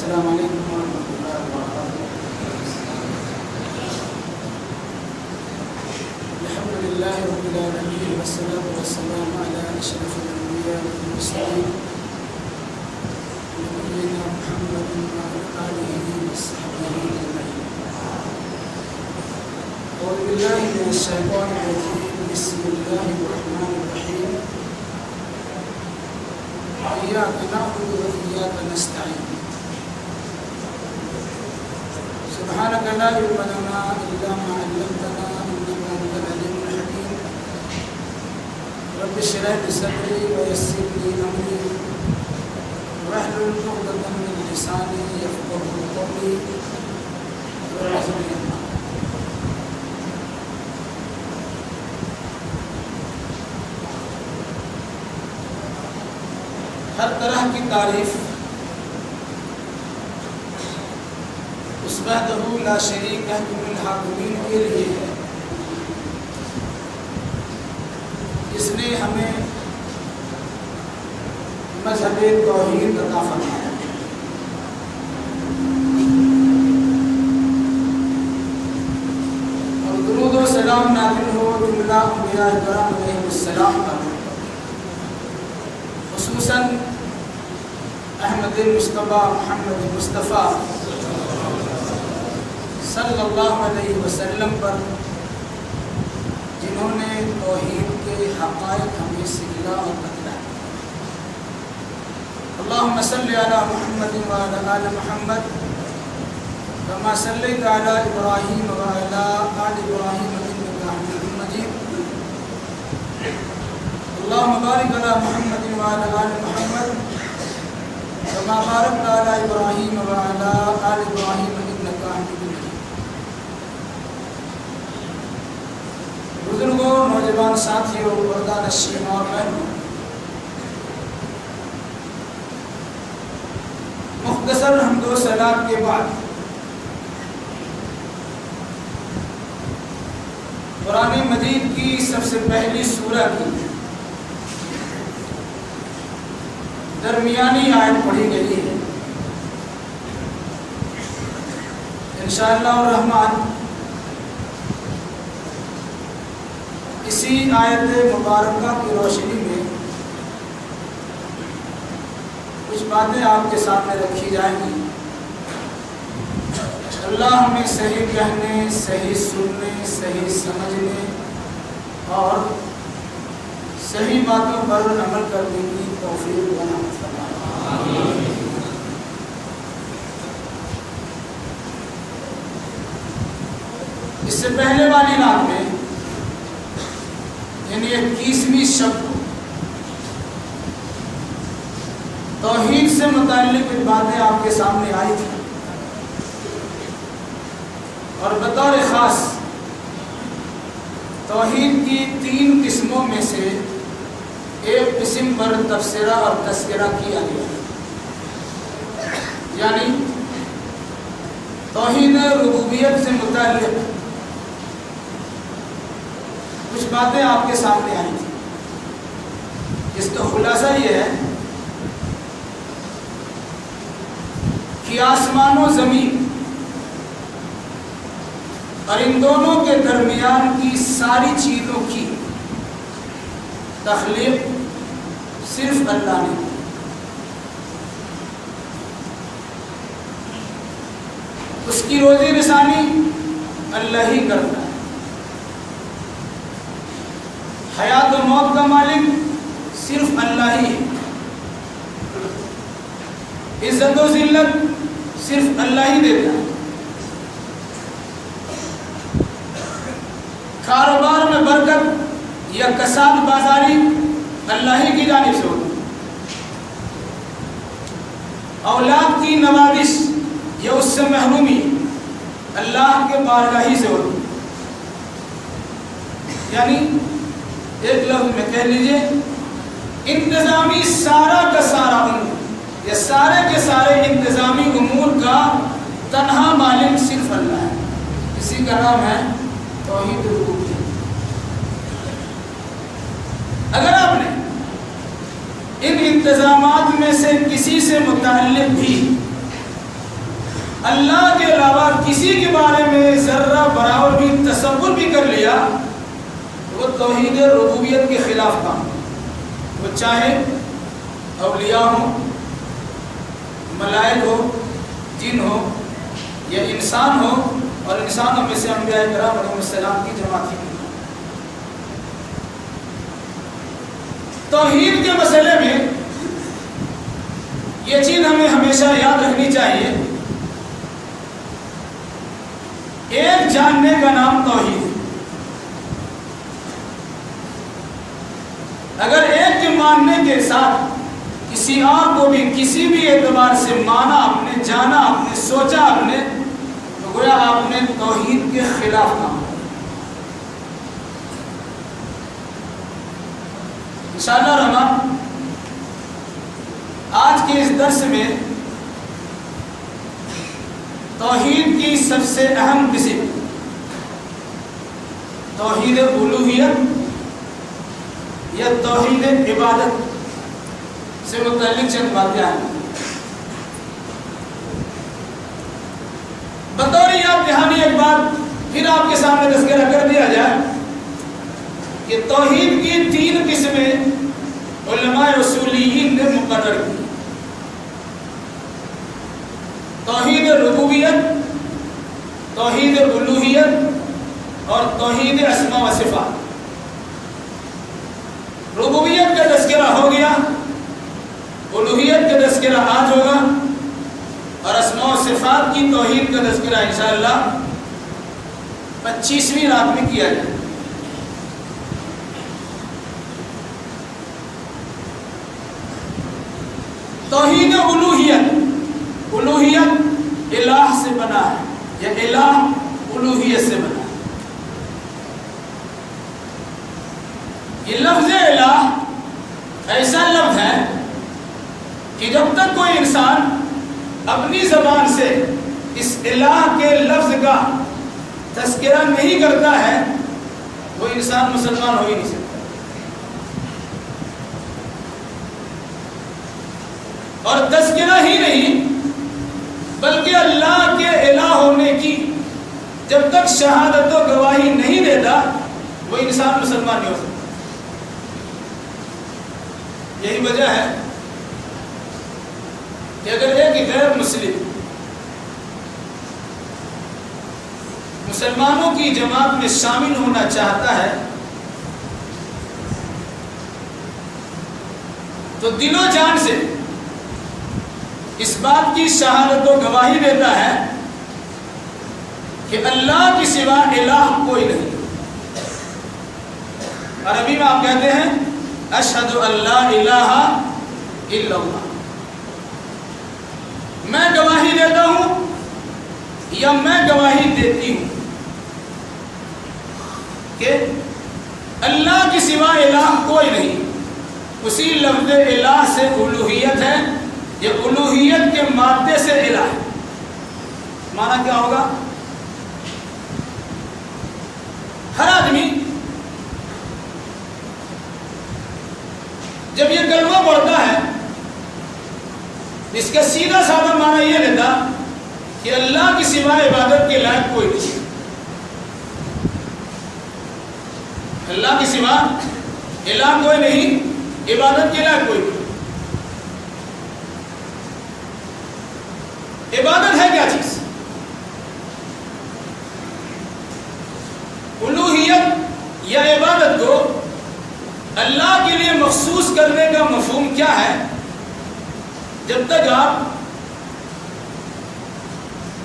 السلام علیکم ورحمۃ اللہ وبرکاتہ۔ الحمد للہ رب العالمین والصلاة والسلام علی اشرف الانبیاء والمرسلین نبینا محمد وعلی آلہ وصحبہ اجمعین۔ اعوذ باللہ من الشیطان الرجیم، بسم اللہ الرحمن الرحیم۔ إياك نعبد وإياك نستعين، سبحانك لا علم لنا إلا ما علمتنا إنك أنت العليم الحكيم۔ رب اشرح لي صدري ويسر لي أمري واحلل عقدة من لساني يفقهوا قولي وارزقني علما۔ ہر طرح کی تعریف اس وحدہ لا شریک حکیم الحاکمین کے لیے ہے، جس نے ہمیں مذہب توحید عطا فرمایا۔ اور درود و سلام نازل ہو جملہ انبیاء کرام علیہ السلام پر، خصوصاً احمد مصطفیٰ محمد مصطفیٰ صلی اللہ علیہ وسلم پر، جنہوں نے توحید کے حقائق ہمیں سکھلا اور بتلائے۔ اللہم صلی علی محمد وعلی آل محمد کما صلیت علی ابراہیم وعلی آل ابراہیم انک حمید مجید۔ اللہم بارک علی محمد وعلی آل محمد کما بارکت علی ابراہیم وعلی آل ابراہیم انک حمید مجید۔ بزرگوں، نوجوان ساتھیوں، پردہ نشین اور بہنوں، مختصر حمد و ثنا کے بعد قرآن مجید کی سب سے پہلی سورہ کی درمیانی آیت پڑھی گئی ہے۔ انشاءاللہ الرحمن اسی آیت مبارکہ کی روشنی میں کچھ باتیں آپ کے سامنے رکھی جائیں گی۔ اللہ ہمیں صحیح کہنے، صحیح سننے، صحیح سمجھنے اور صحیح باتوں پر عمل کرنے کی توفیق عنایت فرمائے۔ اس سے پہلے والی رات میں یعنی 21ویں شب کو توحید سے متعلق کچھ باتیں آپ کے سامنے آئی تھی، اور بطور خاص توحید کی 3 قسموں میں سے ایک قسم پر تبصرہ اور تذکرہ کیا گیا، یعنی توحید ربوبیت سے متعلق کچھ باتیں آپ کے سامنے آئی تھی، جس کا خلاصہ یہ ہے کہ آسمان و زمین اور ان دونوں کے درمیان کی ساری چیزوں کی تخلیق صرف اللہ نے کی۔ اس کی روزی رسانی اللہ ہی کرتا ہے، حیات و موت کا مالک صرف اللہ ہی ہے، عزت و ذلت صرف اللہ ہی دیتا ہے، کاروبار میں برکت یا کساد بازاری اللہ ہی کی جانب سے ہوتی ہے، اولاد کی نوازش یا اس سے محرومی اللہ کے بارگاہ ہی سے ہوتی ہے۔ یعنی ایک لفظ میں کہہ لیجئے، انتظامی سارا کا سارا امور یا سارے کے سارے انتظامی امور کا تنہا مالک صرف اللہ ہے۔ اسی کا نام ہے توحید ربوبیت۔ اگر آپ نے ان انتظامات میں سے کسی سے متعلق بھی اللہ کے علاوہ کسی کے بارے میں ذرہ برابر بھی تصور بھی کر لیا وہ توحید ربوبیت کے خلاف کام، وہ چاہے اولیاء ہوں، ملائک ہو، جن ہو یا انسان ہو، اور انسانوں میں سے انبیاء کرام علیہ السلام کی جماعت ہی۔ توحید کے مسئلے میں یہ چیز ہمیں ہمیشہ یاد رکھنی چاہیے، ایک جاننے کا نام توحید۔ اگر ایک کے ماننے کے ساتھ کسی اور کو بھی کسی بھی اعتبار سے مانا آپ نے، جانا آپ نے، سوچا آپ نے، تو گویا آپ نے توحید کے خلاف کام۔ انشاءاللہ الرحمن آج کے اس درس میں توحید کی سب سے اہم قسم توحید الوہیت یا توحید عبادت سے متعلق چند باتیں ہیں۔ بطور یاد دہانی ایک بات پھر آپ کے سامنے تذکرہ کر دیا جائے کہ توحید کی 3 قسمیں علماء اصولیین نے مقرر کی: توحید ربوبیت، توحید الوہیت اور توحید اسماء و صفات۔ ربوبیت کا تذکرہ ہو گیا، الوہیت کا تذکرہ آج ہوگا، اور اسماء و صفات کی توحید کا تذکرہ انشاءاللہ 25ویں رات میں کیا جائے۔ توحید الوہیت، الوہیت الہ سے بنا ہے یا الہ الوہیت سے بنا ہے۔ یہ لفظ الہ ایسا لفظ ہے کہ جب تک کوئی انسان اپنی زبان سے اس الہ کے لفظ کا تذکرہ نہیں کرتا ہے وہ انسان مسلمان ہو ہی نہیں سکتا۔ اور تذکرہ ہی نہیں بلکہ اللہ کے الہ ہونے کی جب تک شہادت و گواہی نہیں دیتا وہ انسان مسلمان نہیں ہو سکتا۔ یہی وجہ ہے کہ اگر ایک غیر مسلم مسلمانوں کی جماعت میں شامل ہونا چاہتا ہے تو دل و جان سے اس بات کی شہادت و گواہی دیتا ہے کہ اللہ کے سوا الہ کوئی نہیں۔ عربی میں آپ کہتے ہیں اشہد ان لا الہ الا اللہ، میں گواہی دیتا ہوں یا میں گواہی دیتی ہوں کہ اللہ کے سوا الہ کوئی نہیں۔ اسی لفظ الہ سے الوہیت ہے، یہ الوہیت کے مادے سے الہ ہے۔ معنی کیا ہوگا؟ ہر آدمی جب یہ کلمہ پڑھتا ہے اس کا سیدھا سادہ معنی یہ لیتا کہ اللہ کے سوا عبادت کے لائق کوئی نہیں، اللہ کے سوا الہ کوئی نہیں، عبادت کے لائق کوئی نہیں۔ عبادت ہے کیا چیز؟ الوہیت یا عبادت کو اللہ کے لیے مخصوص کرنے کا مفہوم کیا ہے؟ جب تک آپ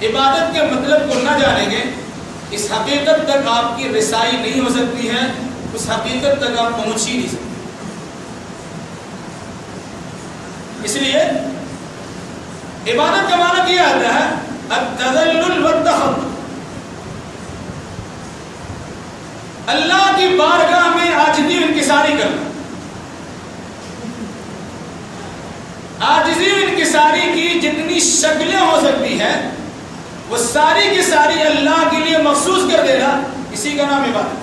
عبادت کے مطلب کو نہ جانیں گے اس حقیقت تک آپ کی رسائی نہیں ہو سکتی ہے، اس حقیقت تک آپ پہنچ ہی نہیں سکتے۔ اس لیے عبادت کا معنی کیا آتا ہے التذلل والتخضع، اللہ کی بارگاہ میں عاجزی و انکساری کرنا۔ عاجزی و انکساری کی جتنی شکلیں ہو سکتی ہیں وہ ساری کی ساری اللہ کے لیے مخصوص کر دینا، اسی کا نام عبادت ہے۔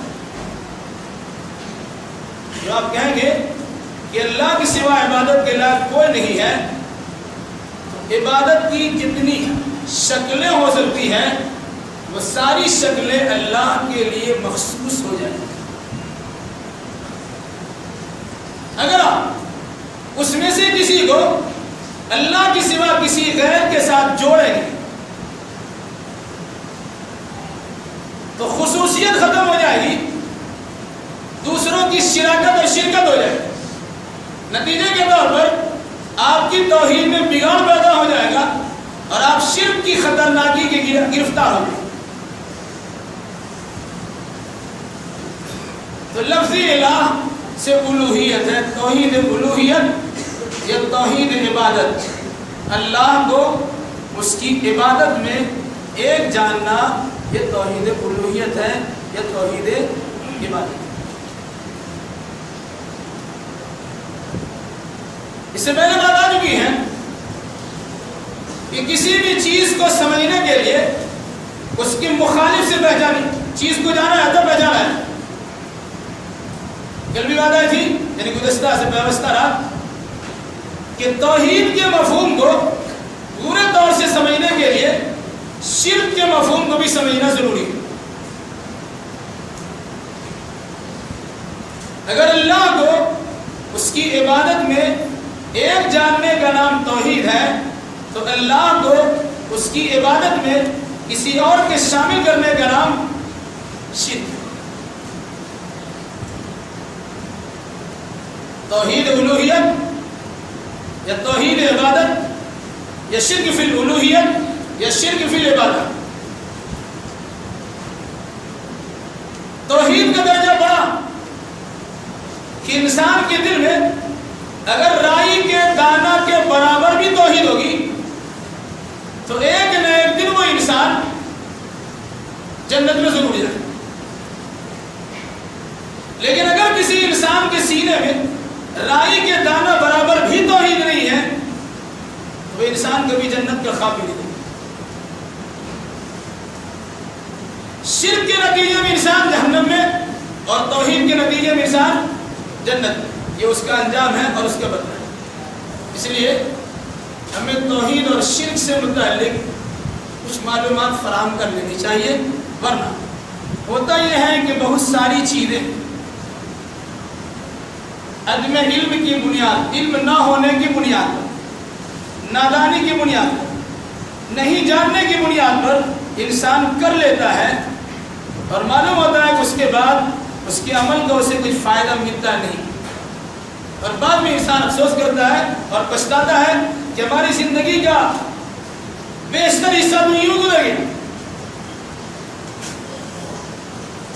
جو آپ کہیں گے کہ اللہ کے سوا عبادت کے لائق کوئی نہیں ہے، تو عبادت کی جتنی شکلیں ہو سکتی ہیں وہ ساری شکلیں اللہ کے لیے مخصوص ہو جائیں. اگر آپ اس میں سے کسی کو اللہ کی سوا کسی غیر کے ساتھ جوڑیں گے تو خصوصیت ختم ہو جائے گی، دوسروں کی شراکت اور شرکت ہو جائے گی. نتیجے کے طور پر آپ کی توحید میں بگاڑ پیدا ہو جائے گا اور آپ شرک کی خطرناکی کے گرفتار ہوں گے. تو لفظی الہ سے الوہیت ہے، توحید الوہیت یا توحید عبادت. اللہ کو اس کی عبادت میں ایک جاننا یہ توحید الوہیت ہے یا توحید عبادت. اس سے پہلے بات آ چکی ہے کہ کسی بھی چیز کو سمجھنے کے لیے اس کے مخالف سے پہچانی، چیز کو جانا ہے تو پہچانا ہے. کل بھی بات آئی تھی، یعنی گزشتہ سے پیوستہ رہا کہ توحید کے مفہوم کو پورے طور سے سمجھنے کے لیے شرک کے مفہوم کو بھی سمجھنا ضروری ہے. اگر اللہ کو اس کی عبادت میں ایک جاننے کا نام توحید ہے تو اللہ کو اس کی عبادت میں کسی اور کے شامل کرنے کا نام شرک ہے. توحید الوہیت یا توحید عبادت یا شرک فی الالوہیت یا شرک فی العبادت. توحید کا درجہ بڑا کہ انسان کے دل میں اگر رائی کے دانہ کے برابر بھی توحید ہوگی تو ایک نہ ایک دن وہ انسان جنت میں ضرور جائے. لیکن اگر کسی انسان کے سینے میں رائی کے دانہ برابر بھی توحید نہیں ہے تو وہ انسان کبھی جنت کا خواب بھی نہیں. شرک کے نتیجے میں انسان جہنم میں اور توحید کے نتیجے میں انسان جنت میں. یہ اس کا انجام ہے اور اس کا بدلہ ہے. اس لیے ہمیں توحید اور شرک سے متعلق کچھ معلومات فراہم کر لینی چاہیے، ورنہ ہوتا یہ ہے کہ بہت ساری چیزیں عدم علم کی بنیاد، علم نہ ہونے کی بنیاد، نادانی کی بنیاد، نہیں جاننے کی بنیاد پر انسان کر لیتا ہے اور معلوم ہوتا ہے کہ اس کے بعد اس کے عمل کو اسے کچھ فائدہ ملتا نہیں اور بعد میں انسان افسوس کرتا ہے اور پچھتاتا ہے کہ ہماری زندگی کا بیشتر حصہ تو یوں گزر گیا.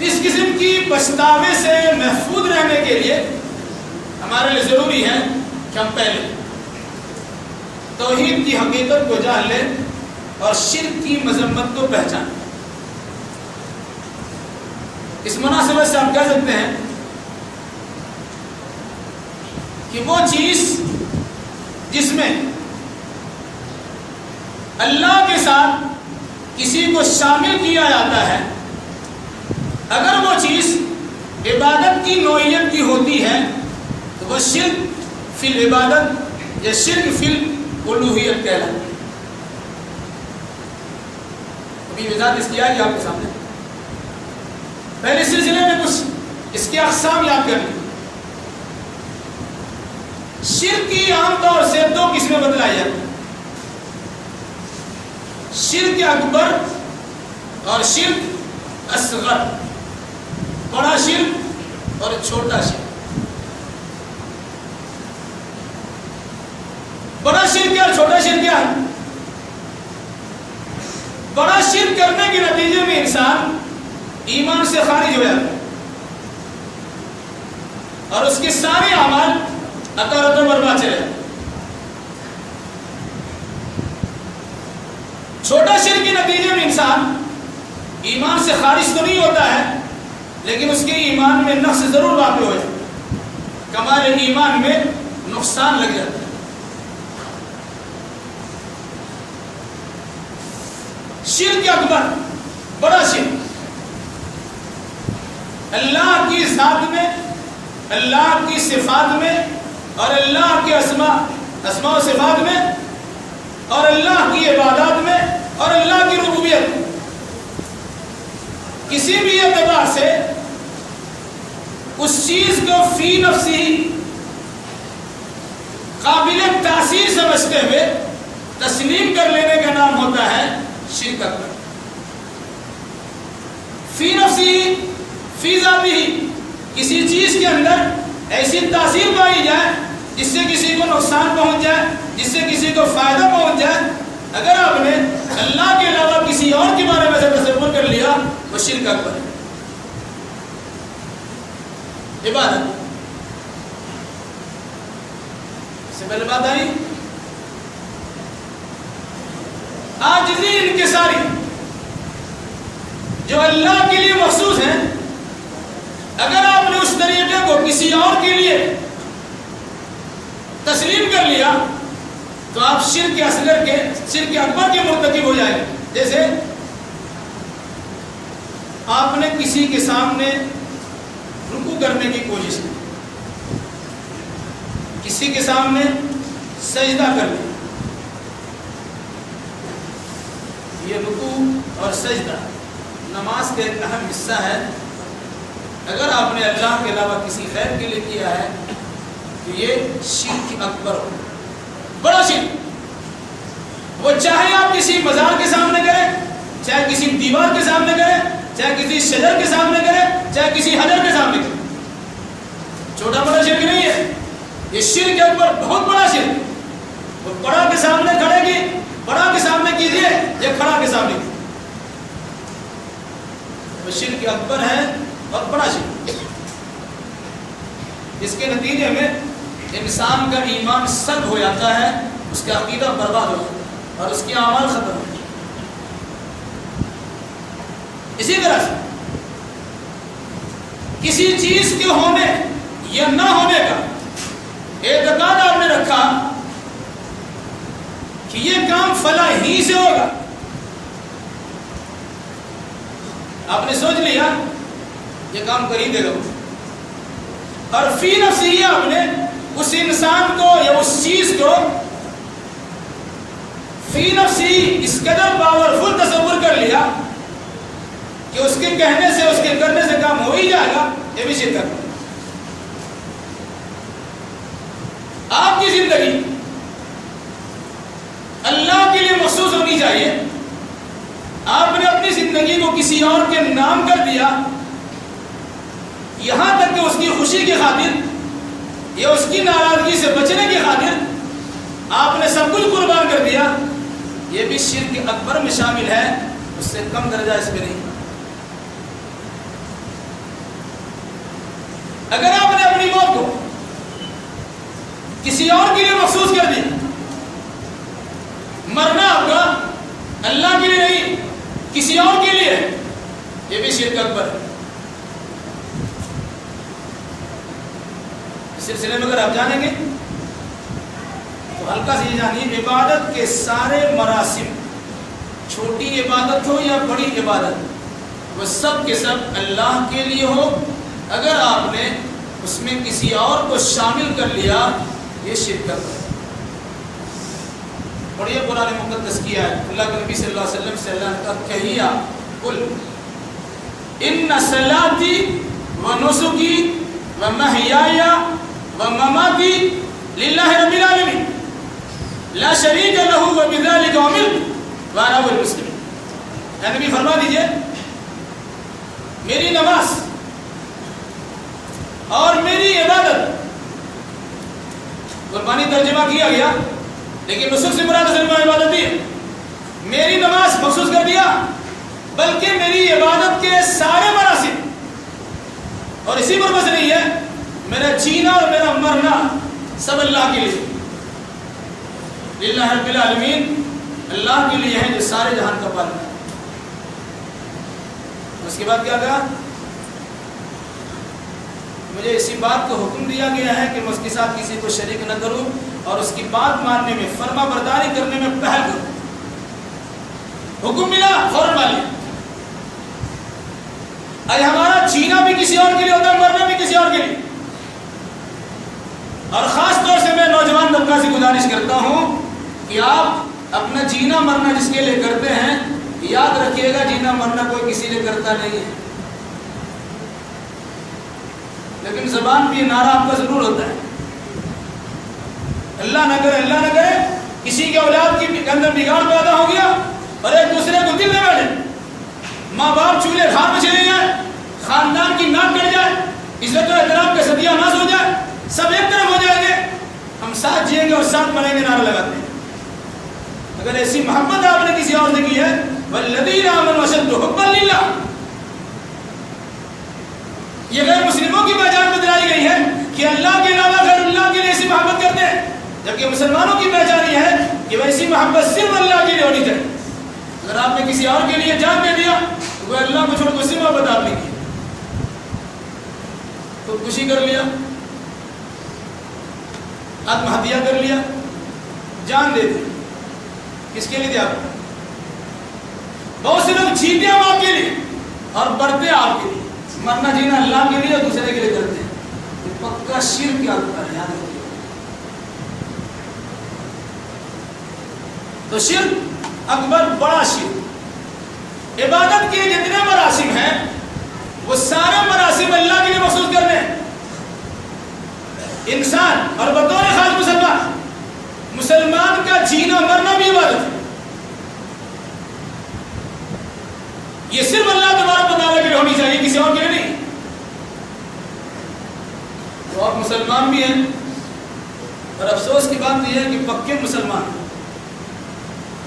اس قسم کی پچھتاوے سے محفوظ رہنے کے لیے ہمارے لیے ضروری ہے کہ ہم پہلے توحید کی حقیقت کو جان لیں اور شرک کی مذمت کو پہچانیں. اس مناسبت سے ہم کہہ سکتے ہیں کہ وہ چیز جس میں اللہ کے ساتھ کسی کو شامل کیا جاتا ہے، اگر وہ چیز عبادت کی نوعیت کی ہوتی ہے تو وہ شرک فی العبادت یا شرک فی الالوہیت کہلاتی ہے. ابھی وضاحت اس کی آئے گی آپ کے سامنے. پہلے سلسلے میں کچھ اس کے اقسام یاد کر لیں. شرک کی عام طور سے دو قسمیں بتلائی جاتی ہیں، شرک اکبر اور شرک اصغر، بڑا شرک اور چھوٹا شرک. بڑا شرک کیا اور چھوٹا شرک کیا ہے؟ بڑا شرک کرنے کے نتیجے میں انسان ایمان سے خارج ہو جاتا ہے اور اس کے سارے اعمال اطاعت و برباد چلے جاتے. چھوٹا شرک کے نتیجے میں انسان ایمان سے خارج تو نہیں ہوتا ہے لیکن اس کے ایمان میں نقص ضرور واقع ہو جاتا ہے، کمال ایمان میں نقصان لگ جاتا ہے. شرک اکبر، بڑا شرک، اللہ کی ذات میں، اللہ کی صفات میں اور اللہ کے اسماء و صفات میں اور اللہ کی عبادات میں اور اللہ کی ربوبیت کسی بھی اعتبار سے اس چیز کو فی نفسی قابل تاثیر سمجھتے ہوئے تسلیم کر لینے کا نام ہوتا ہے شرک اکبر۔ فی نفسی، فی ذاتی، کسی چیز کے اندر ایسی تاثیر پائی جائے جس سے کسی کو نقصان پہنچ جائے، جس سے کسی کو فائدہ پہنچ جائے، اگر آپ نے اللہ کے علاوہ کسی اور کے بارے میں سے تصور کر لیا وہ شرک اکبر ہے۔ عبادت سے پہلے بات آئی عاجزی انکساری جو اللہ کے لیے مخصوص ہے، اگر آپ نے اس طریقے کو کسی اور کے لیے تسلیم کر لیا تو آپ شرک اصغر کے، شرک اکبر کے مرتکب ہو جائیں گے۔ جیسے آپ نے کسی کے سامنے رکوع کرنے کی کوشش کی، کسی کے سامنے سجدہ کر لیا، یہ رکوع اور سجدہ نماز کا ایک اہم حصہ ہے۔ اگر آپ نے اللہ کے علاوہ کسی غیر کے لیے کیا ہے تو یہ شرک اکبر ہو، بڑا شرک۔ وہ چاہے آپ کسی مزار کے سامنے کریں، چاہے کسی دیوار کے سامنے کریں، چاہے کسی شجر کے سامنے کریں، چاہے کسی حجر کے سامنے کریں، چھوٹا بڑا شرک نہیں ہے، یہ شرک اکبر بہت بڑا شرک۔ وہ بڑا کے سامنے کھڑے کی، بڑا کے سامنے کیجئے یا کھڑا کے سامنے کیجئے، وہ شرک اکبر ہے اور بڑا شرک، اس کے نتیجے میں انسان کا ایمان سلب ہو جاتا ہے، اس کا عقیدہ برباد ہو جاتا ہے اور اس کے اعمال ختم ہو جاتے ہیں۔ اسی طرح سے کسی چیز کے ہونے یا نہ ہونے کا اعتقاد آپ نے رکھا کہ یہ کام فلاں ہی سے ہوگا، آپ نے سوچ لیا یہ کام کر ہی دے گا، اور فی نفسی آپ نے اس انسان کو یا اس چیز کو فی نفسی اس قدر پاورفل تصور کر لیا کہ اس کے کہنے سے، اس کے کرنے سے کام ہو ہی جائے گا، یہ بھی شرک ہے۔ آپ کی زندگی اللہ کے لیے مخصوص ہونی چاہیے، آپ نے اپنی زندگی کو کسی اور کے نام کر دیا، یہاں تک کہ اس کی خوشی کی خاطر یا اس کی ناراضگی سے بچنے کی خاطر آپ نے سب کچھ قربان کر دیا، یہ بھی شرک اکبر میں شامل ہے، اس سے کم درجہ اس میں نہیں۔ اگر آپ نے اپنی موت کو کسی اور کے لیے مخصوص کر دی، مرنا آپ کا اللہ کے لیے نہیں کسی اور کے لیے، یہ بھی شرک اکبر ہے۔ اس سلسلے میں اگر آپ جانیں گے تو ہلکا سے یہ جانیے، عبادت کے سارے مراسم، چھوٹی عبادت ہو یا بڑی عبادت، وہ سب کے سب اللہ کے لیے ہو، اگر آپ نے اس میں کسی اور کو شامل کر لیا یہ شرک ہے۔ پڑھیے قرآن مقدس کیا ہے، اللہ کے نبی صلی اللہ علیہ وسلم سے اللہ نے کہا کہیا قل ان صلاتی و نسکی و محیای و مماتی للہ رب العالمین لا شریک لہ و بذلک امرت وانا اول المسلمین۔ اے نبی فرما دیجئے میری نماز اور میری عبادت، قربانی ترجمہ کیا گیا لیکن نسک سے مراد اصل میں عبادت دی، میری نماز مخصوص کر دیا، بلکہ میری عبادت کے سارے مراسم، اور اسی پر بس نہیں ہے، میرا جینا اور میرا مرنا سب اللہ کے لیے، للہ رب العالمین، اللہ کے لیے ہے جو سارے جہان کا پالنا ہے۔ اس کے بعد کیا کہا؟ مجھے اسی بات کو حکم دیا گیا ہے کہ میں اس کے ساتھ کسی کو شریک نہ کروں اور اس کی بات ماننے میں، فرما برداری کرنے میں پہل کروں۔ حکم ملا فوراً مان لیا۔ آج ہمارا جینا بھی کسی اور کے لیے ہوتا ہے، مرنا بھی کسی اور کے لیے، اور خاص طور سے میں نوجوان طبقہ سے گزارش کرتا ہوں کہ آپ اپنا جینا مرنا جس کے لیے کرتے ہیں، یاد رکھیے گا جینا مرنا کوئی کسی لیے کرتا نہیں ہے، لیکن زبان پہ یہ نعرہ آپ کا ضرور ہوتا ہے، اللہ نہ کرے اللہ نہ کرے کسی کے اولاد کے اندر بگاڑ پیدا ہو گیا اور ایک دوسرے کو دل میں بیٹھے، ماں باپ چولہے گھار میں چلے جائے، خاندان کی ناک کٹ جائے، عزت و احترام کا ستیہ ناش ہو جائے، سب ایک طرف ہو جائیں گے، ہم ساتھ جئیں گے اور ساتھ مریں گے نعرہ لگاتے ہیں۔ اگر ایسی محبت آپ نے کسی اور سے کی ہے، والذین آمنوا اشد حبا للہ، یہ غیر مسلموں کی پہچان بتلائی گئی ہے کہ اللہ کے علاوہ غیر اللہ کے لیے ایسی محبت کرتے ہیں، جبکہ مسلمانوں کی پہچان یہ ہے کہ ویسی محبت صرف اللہ کے لیے ہونی چاہیے۔ اگر آپ نے کسی اور کے لیے جان دے دیا تو وہ اللہ کو چھوڑ کر اسی محبت آپ نے کی، خودکشی کر لیا، آتم ہتیا کر لیا، جان دے دی، کس کے لیے دیا؟ بہت سے لوگ جیتے ہیں آپ کے لیے اور برتے ہیں آپ کے لیے، مرنا جینا اللہ کے لیے اور دوسرے کے لیے کرتے ہیں، یہ پکا شرک کیا ہوتا ہے، یاد رکھیے۔ تو شرک اکبر بڑا شرک، عبادت کے جتنے مراسم ہیں وہ سارے مراسم اللہ کے لیے مخصوص کرنے ہیں۔ انسان اور بطور خاص مسلمان کا جینا مرنا بھی عبادت ہے، یہ صرف اللہ تبارک و تعالیٰ کے لیے ہونی چاہیے، کسی اور کے لیے نہیں۔ تو آپ مسلمان بھی ہیں اور افسوس کی بات یہ ہے کہ پکے مسلمان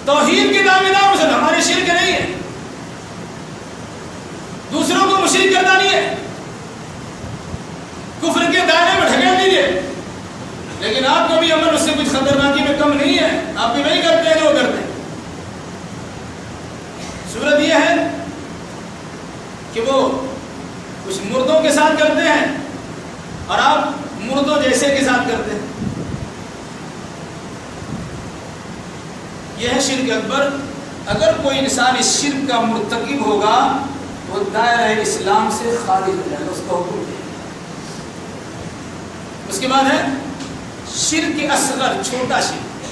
توحید کے دعوے دار مسلمان، ہمارے شرک نہیں ہے، دوسروں کو مشرک کرنا نہیں ہے، کفر کے دائرے میں ڈھکیل دیجیے، لیکن آپ کو بھی امن اس سے کچھ خطرناکی میں کم نہیں ہے، آپ بھی وہی کرتے ہیں جو کرتے ہیں۔ صورت یہ ہے کہ وہ کچھ مردوں کے ساتھ کرتے ہیں اور آپ مردوں جیسے کے ساتھ کرتے ہیں، یہ ہے شرک اکبر۔ اگر کوئی انسان اس شرک کا مرتکب ہوگا وہ دائرہ اسلام سے خارج ہو جائے گا، اس کا حکم ہے۔ اس کے بعد ہے شرک اصغر، چھوٹا شرک۔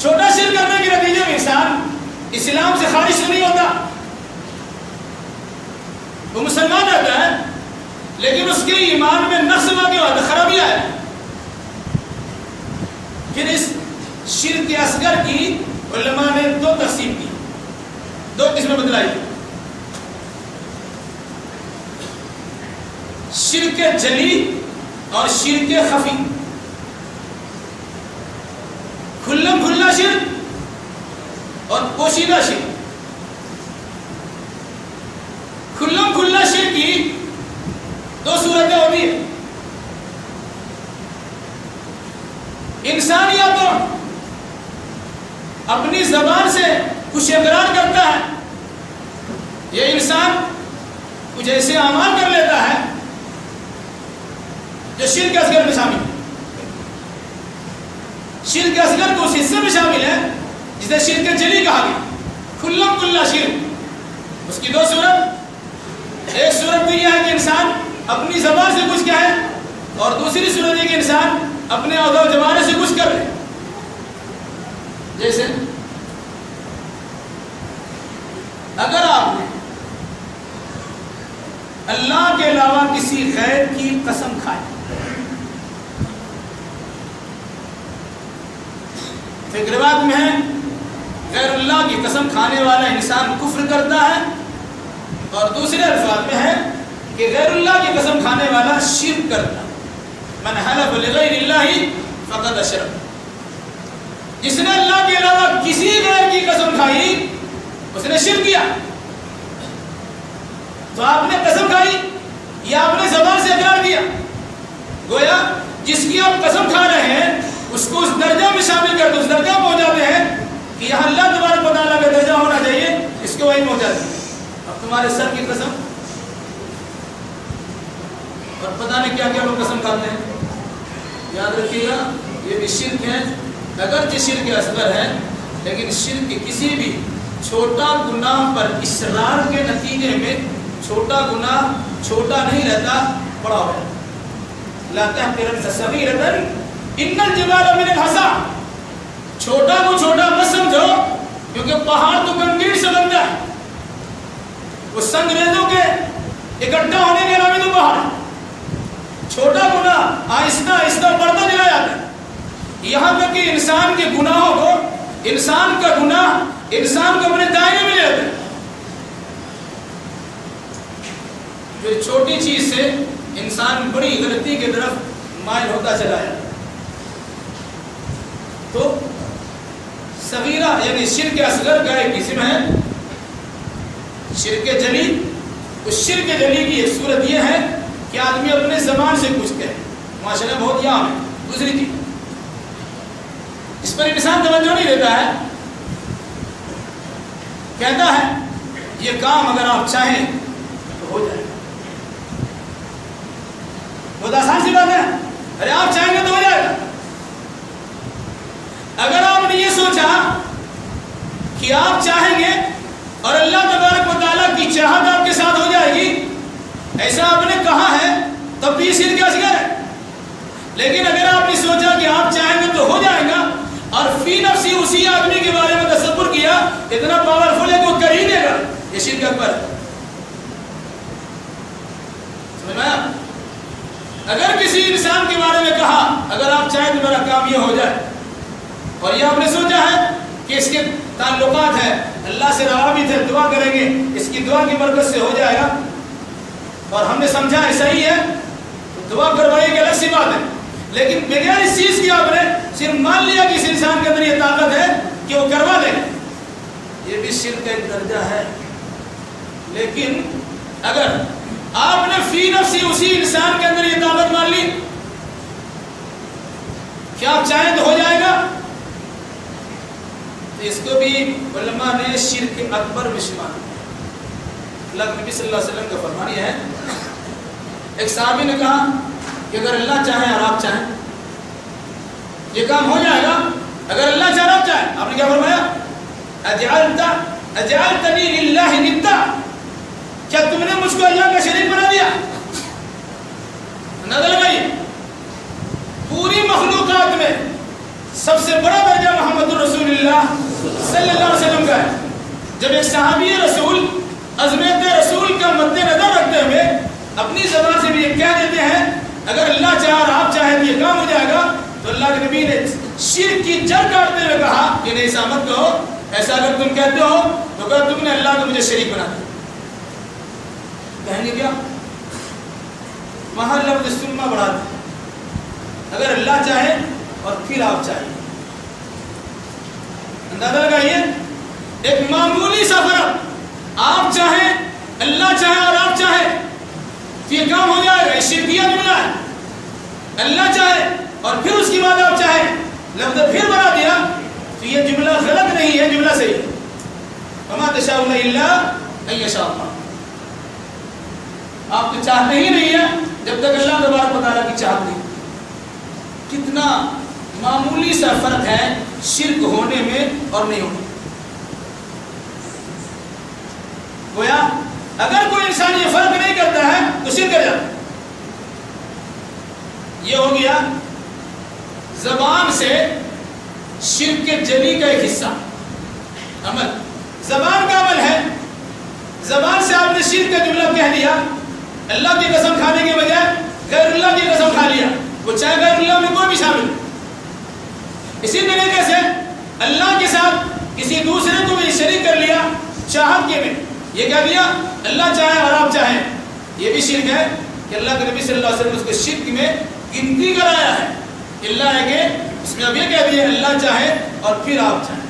چھوٹا شرک کرنے کے نتیجے میں انسان اسلام سے خارج تو نہیں ہوتا، وہ مسلمان رہتا ہے لیکن اس کے ایمان میں نقص واقع ہوتا ہے، خرابیاں ہے۔ پھر اس شرک اصغر کی علماء نے دو تقسیم کی، دو قسمیں بتلائی، شرک جلی اور شرک خفی۔ کھلم کھلا شرک اور پوشیدہ شرک۔ کھلم کھلا شرک کی دو صورتیں ہوتی ہیں، انسان یا تو اپنی زبان سے کچھ اقرار کرتا ہے، یہ انسان کچھ ایسے اعمال کر لیتا ہے جو شرک اصغر میں شامل ہے۔ شرک اصغر تو اس حصے میں شامل ہے جسے شرک جلی کہا گیا، کھلم کھلا شرک۔ اس کی دو صورت، ایک صورت تو یہ ہے کہ انسان اپنی زبان سے کچھ کہے اور دوسری صورت یہ کہ انسان اپنے عہدہ و جوارے سے کچھ کر لے، جیسے اگر آپ نے اللہ کے علاوہ کسی غیر کی قسم کھائی، ایک روایت میں ہے غیر اللہ کی قسم کھانے والا انسان کفر کرتا ہے، اور دوسرے الفاظ میں ہے کہ غیر اللہ کی قسم کھانے والا شرک کرتا ہے۔ من حلف لغیر اللہ فقد اشرک، جس نے اللہ کے علاوہ کسی غیر کی قسم کھائی اس نے شرک کیا۔ تو آپ نے قسم کھائی یا آپ نے زبان سے اقرار کیا، گویا جس کی آپ قسم کھا رہے ہیں اس کو اس درجہ میں شامل کر دو، اس درجہ میں پہنچاتے ہیں کہ یہاں اللہ تبارک و تعالیٰ کا درجہ ہونا چاہیے، اس کو وہی پہنچاتے ہیں۔ اب تمہارے سر کی قسم اور پتہ نہیں کیا کیا لوگ قسم کھاتے ہیں، یاد رکھیے گا یہ بھی شرک ہے، اگرچہ شرک اصغر ہے لیکن شرک کسی بھی چھوٹا گناہ پر اصرار کے نتیجے میں چھوٹا گناہ چھوٹا نہیں رہتا، بڑا ہو جاتا۔ لا تحقرن صغیرۃ ان الجبال من الحصى، چھوٹا کو چھوٹا مت سمجھو، کیونکہ پہاڑ تو کنکریٹ سے بنتا ہے، وہ سنگریزوں کے اکٹھا ہونے کے علاوہ تو پہاڑ ہے۔ چھوٹا گناہ آہستہ آہستہ بڑھتا چلا جاتا ہے، یہاں تک کہ انسان کے گناہوں کو، انسان کا گناہ انسان کو اپنے دائرے میں لے آتا ہے۔ جو چھوٹی چیز سے انسان بڑی غلطی کی طرف مائل ہوتا چلا جاتا ہے۔ تو صغیرہ یعنی شرک اصغر کا ایک قسم ہے شرک جلی۔ اس شرک جلی کی ایک صورت یہ ہے کہ آدمی اپنے زبان سے کچھ کہے، معاشرے میں بہت عام ہے۔ دوسری چیز، اس پر انسان توجہ نہیں دیتا ہے، کہتا ہے یہ کام اگر آپ چاہیں تو ہو جائے، بہت آسان سی بات ہے، ارے آپ چاہیں گے تو ہو جائے گا۔ اگر آپ نے یہ سوچا کہ آپ چاہیں گے اور اللہ تبارک و تعالیٰ کی چاہت آپ کے ساتھ ہو جائے گی، ایسا آپ نے کہا ہے تب بھی شرک اصغر ہے۔ لیکن اگر آپ نے سوچا کہ آپ چاہیں گے تو ہو جائے گا اور فی نفسی اسی آدمی کے بارے میں تصور کیا اتنا پاورفل ہے کہ وہ کر ہی دے گا، یہ شرک اکبر ہے۔ سمجھ میں آیا؟ اگر کسی انسان کے بارے میں کہا اگر آپ چاہیں تو میرا کام یہ ہو جائے، اور یہ آپ نے سوچا ہے کہ اس کے تعلقات ہیں اللہ سے روابط ہے، دعا کریں گے اس کی دعا کی برکت سے ہو جائے گا، اور ہم نے سمجھا ایسا ہی ہے تو دعا کروائیے کہ الگ سی بات ہے۔ لیکن بغیر اس چیز کی آپ نے صرف مان لیا کہ اس انسان کے اندر یہ طاقت ہے کہ وہ کروا دے، یہ بھی شرک کا ایک درجہ ہے۔ لیکن اگر آپ نے فی نفسی اسی انسان کے اندر یہ طاقت مان لی کہ آپ چاہیں تو ہو جائے گا، تو اس کو بھی علماء نے شرک اکبر میں شمار۔ اللہ کے نبی صلی اللہ علیہ وسلم کا فرمان یہ ہے، ایک صحابی نے کہا کہ اگر اللہ چاہے اور آپ چاہیں یہ کام ہو جائے گا، اگر اللہ چاہے آپ چاہیں۔ آپ نے کیا فرمایا؟ اجعلتنی للہ ندا، کیا تم نے مجھ کو اللہ کا شریک بنا دیا؟ اندازہ لگائیے، پوری مخلوقات میں سب سے بڑا درجہ محمد رسول اللہ صلی اللہ علیہ وسلم کا ہے۔ جب ایک صحابی رسول عظمت رسول کا مد نظر رکھتے ہوئے اپنی زبان سے بھی یہ کہہ دیتے ہیں اگر اللہ چاہے اور آپ چاہیں تو یہ کام ہو جائے گا، تو اللہ کے نبی نے شرک کی جڑ کاٹتے ہوئے کہا کہ نہیں، ایسا مت کہو، ایسا اگر تم کہتے ہو تو کہو تم نے اللہ کو مجھے شریک بنا دیا۔ کہیں گے کیا؟ وہاں لفظ سلمہ بڑھا دیں، اگر اللہ چاہے اور پھر آپ چاہیں۔ اندازہ لگائیے، ایک معمولی سا فرق، آپ چاہیں، اللہ چاہے اور آپ چاہیں تو یہ کام ہو جائے گا، یہ شرکیہ جملہ ہے۔ اللہ چاہے اور پھر اس کے بعد آپ چاہیں، لفظ پھر بنا دیا تو یہ جملہ غلط نہیں ہے، جملہ صحیح ہے۔ وما تشاءون الا ان یشاء اللہ، آپ تو چاہتے ہی نہیں ہیں جب تک اللہ تبارک و تعالیٰ کی چاہت نہیں۔ کتنا معمولی سا فرق ہے شرک ہونے میں اور نہیں ہونے میں۔ گویا اگر کوئی انسان یہ فرق نہیں کرتا ہے تو شرک کر جاتا ہے۔ یہ ہو گیا زبان سے شرک کے جلی کا ایک حصہ، عمل۔ زبان کا عمل ہے، زبان سے آپ نے شرک کا جملہ کہہ دیا، اللہ کی قسم کھانے کے بجائے غیر اللہ کی قسم کھا لیا، وہ چاہے غیر اللہ میں کوئی بھی شامل ہے۔ اسی طریقے سے اللہ کے ساتھ کسی دوسرے کو بھی شریک کر لیا چاہت کے میں، یہ کہہ دیا اللہ چاہے اور آپ چاہیں، یہ بھی شرک ہے کہ اللہ کے نبی صلی اللہ علیہ وسلم نے اس کو شرک میں گنتی کرایا ہے۔ اللہ ہے کہ اس میں اب یہ کہہ دیا اللہ چاہے اور پھر آپ چاہیں۔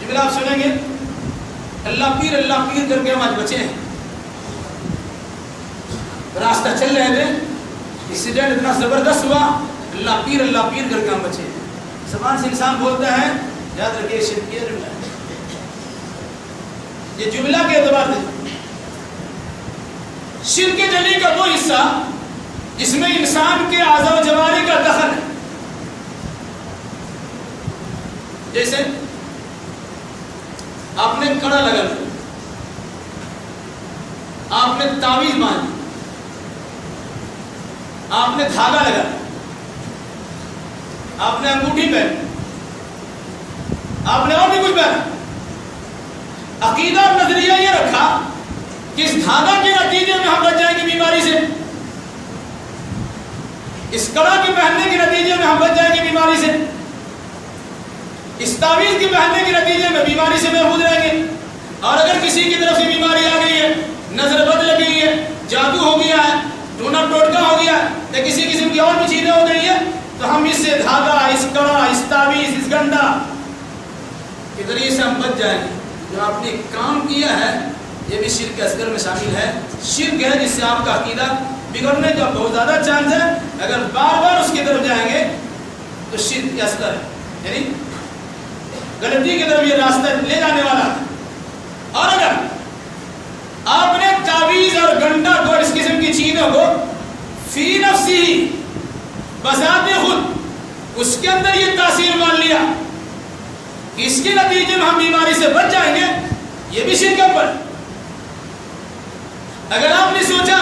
جملہ آپ سنیں گے، اللہ پیر کر کے ہم آج بچے ہیں۔ راستہ چل رہے تھے، ایکسیڈنٹ اتنا زبردست ہوا، اللہ پیر کر کے ہم بچے ہیں۔ زبان سے انسان بولتا ہے، یاد رکھیے شرک یہ جملہ ہے۔ یہ جملہ کے اعتبار سے شرک جلی کا وہ حصہ جس میں انسان کے اعضاء و جوارح کا دخل ہے، جیسے آپ نے کڑا لگا لیا، آپ نے تعویذ باندھی، آپ نے دھاگا لگا، آپ نے انگوٹھی پہنی، آپ نے اور بھی کچھ پہنا. عقیدہ اور نظریہ یہ رکھا کہ اس دھاگا کے نتیجے میں ہم بچ جائیں گے بیماری سے, اس کڑا کے پہننے کے نتیجے میں ہم بچ جائیں گے بیماری سے, اس تعویذ کے پہننے کے نتیجے میں بیماری سے محفوظ رہیں گے. اور اگر کسی کی طرف سے بیماری آ گئی ہے, نظر بد لگ گئی ہے, جادو ہو گیا ہے, ٹونا ٹوٹکا ہو گیا ہے, یا کسی قسم کی اور بھی چیزیں ہو گئی ہیں, تو ہم اس سے دھاگا, اس کڑا, اس تعویذ, اس گنڈا کے ذریعے سے ہم بچ جائیں گے. جو آپ نے کام کیا ہے یہ بھی شرک اصغر میں شامل ہے. شرک ہے جس سے آپ کا عقیدہ بگڑنے کا بہت زیادہ چانس ہے. اگر بار بار اس کی طرف جائیں گے تو شرک اصغر ہے, یعنی غلطی کی طرف یہ راستہ لے جانے والا ہے. اور اگر آپ نے تعویذ اور گنڈا کو, اس قسم کی چیزوں کو فی نفسی بذات خود اس کے اندر یہ تاثیر مان لیا کہ اس کے نتیجے میں ہم بیماری سے بچ جائیں گے, یہ بھی شرک اکبر. اگر آپ نے سوچا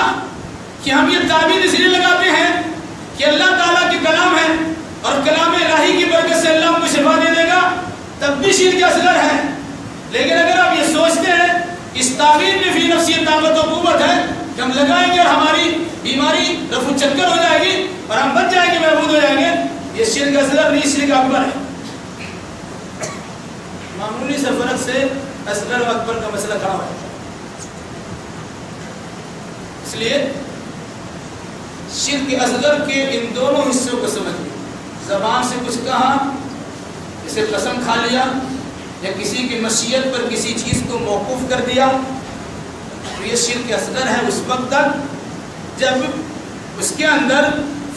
کہ ہم یہ تعویذ اس لیے لگاتے ہیں کہ اللہ تعالیٰ کے کلام ہے اور کلام الہی کی برکت سے اللہ ہم کو شفا دے دے گا, تب بھی شرک اصغر ہے. لیکن اگر آپ یہ سوچتے ہیں اس تعویذ میں فی نفسی طاقت و قوت ہے کہ ہم لگائیں گے اور ہماری بیماری رفع چکر ہو جائے گی اور ہم بچ جائیں گے, محفوظ ہو جائیں گے, یہ شرک اصغر نہیں, شرک اکبر ہے. معمولی سے فرق سے اصغر و اکبر کا مسئلہ کھڑا ہے. اس لیے شرک اصغر کے ان دونوں حصوں کو سمجھیں. زبان سے کچھ کہا, جسے قسم کھا لیا, یا کسی کی مشیت پر کسی چیز کو موقوف کر دیا, تو یہ شرک اصغر ہے اس وقت تک جب اس کے اندر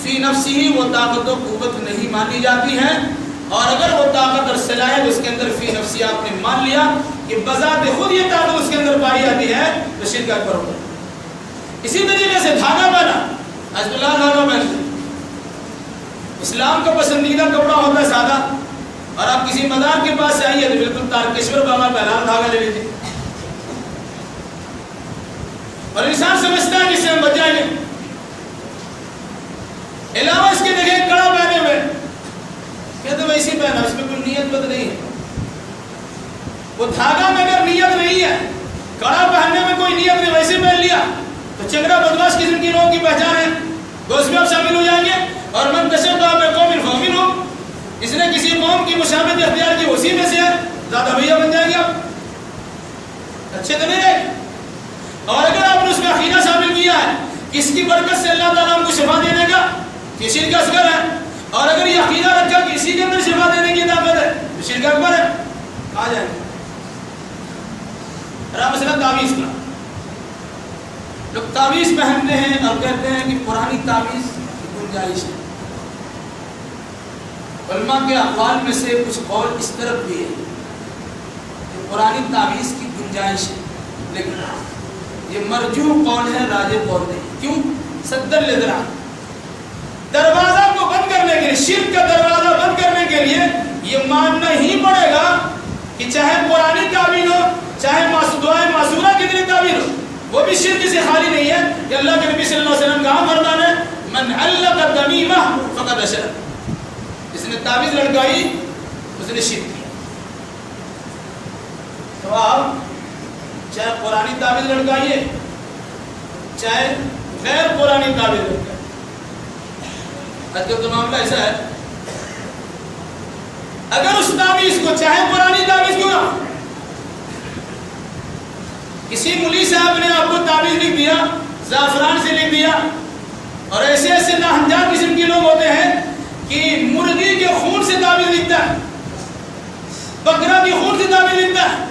فی نفسی ہی وہ طاقت و قوت نہیں مانی جاتی ہے. اور اگر وہ طاقت اور صلاحیت اس کے اندر فی نفسی آپ نے مان لیا کہ بذات خود یہ طاقت اس کے اندر پائی جاتی ہے, تو شرک اکبر ہوگا. اسی طریقے سے دھاگا پہنا, حضرت اللہ دھاگا پہنتے, اسلام کا پسندیدہ کپڑا ہوتا ہے سادہ, اور آپ کسی مدار کے پاس سے آئیے تو بالکل تارکیشور بابا پہنا دھاگا لے لیجیے, اور انسان سمجھتا ہے جس سے ہم بچ جائیں گے. علاوہ اس کے دیکھیں کڑا پہنے ہوئے, کہتے ویسے پہنا, اس میں کوئی نیت بد نہیں ہے. وہ دھاگا میں اگر نیت نہیں ہے, کڑا پہننے میں کوئی نیت نہیں, ویسے پہن لیا تو چنگڑا بدماش قسم کی لوگوں کی پہچان ہے, تو اس میں آپ شامل ہو جائیں گے. اور من تشبہ بقوم فمنہ, اس نے کسی قوم کی مشابہت اختیار کی, اسی میں سے ہے, زیادہ بھیا بن جائیں گے آپ, اچھے تو نہیں رہے. اور اگر آپ نے اس میں عقیدہ شامل کیا ہے کہ اس کی برکت سے اللہ تعالیٰ ہم کو شفا دے دے گا, یہ شرک اصغر ہے. اور اگر یہ عقیدہ رکھا کہ اسی کے اندر شفا دینے کی طاقت ہے, تو شرک اکبر ہے. آ جائیں گے. مسئلہ تعویذ کا, لوگ تعویذ پہنتے ہیں اور کہتے ہیں کہ پرانی تعویذ کی گنجائش ہے. علماء کے اقوال میں سے کچھ قول اس طرف بھی ہے کہ پرانی تعویذ کی گنجائش ہے, لیکن یہ مرجوح قول ہے, راجح قول نہیں. کیوں؟ صدر لذرا, دروازہ کو بند کرنے کے لیے, شرک کا دروازہ بند کرنے کے لیے یہ ماننا ہی پڑے گا کہ چاہے پرانی تعویذ ہو, چاہے دعائے معصورہ کی طرح تعویذ ہو, وہ بھی شرک سے خالی نہیں ہے. کہ اللہ کے نبی صلی اللہ علیہ وسلم کا فرمان ہے, من علق تمیمہ فقد اشرک, جس نے تعویذ لڑکائی اس نے شرک کیا. تو آپ چاہے پرانی تعویذ لڑکائیے, چاہے غیر پرانی تعویذ لڑکائیے, تو معاملہ ایسا ہے, اگر اس تعویذ کو چاہے پرانی تعویذ کیوں نہ, کسی ملی صاحب نے آپ کو تعویذ لکھ دیا, زعفران سے لکھ دیا, اور ایسے ایسے ناہنجار قسم کے لوگ ہوتے ہیں کہ مرغی کے خون سے تعویذ لکھتا ہے, بکرا کے خون سے تعویذ لکھتا ہے,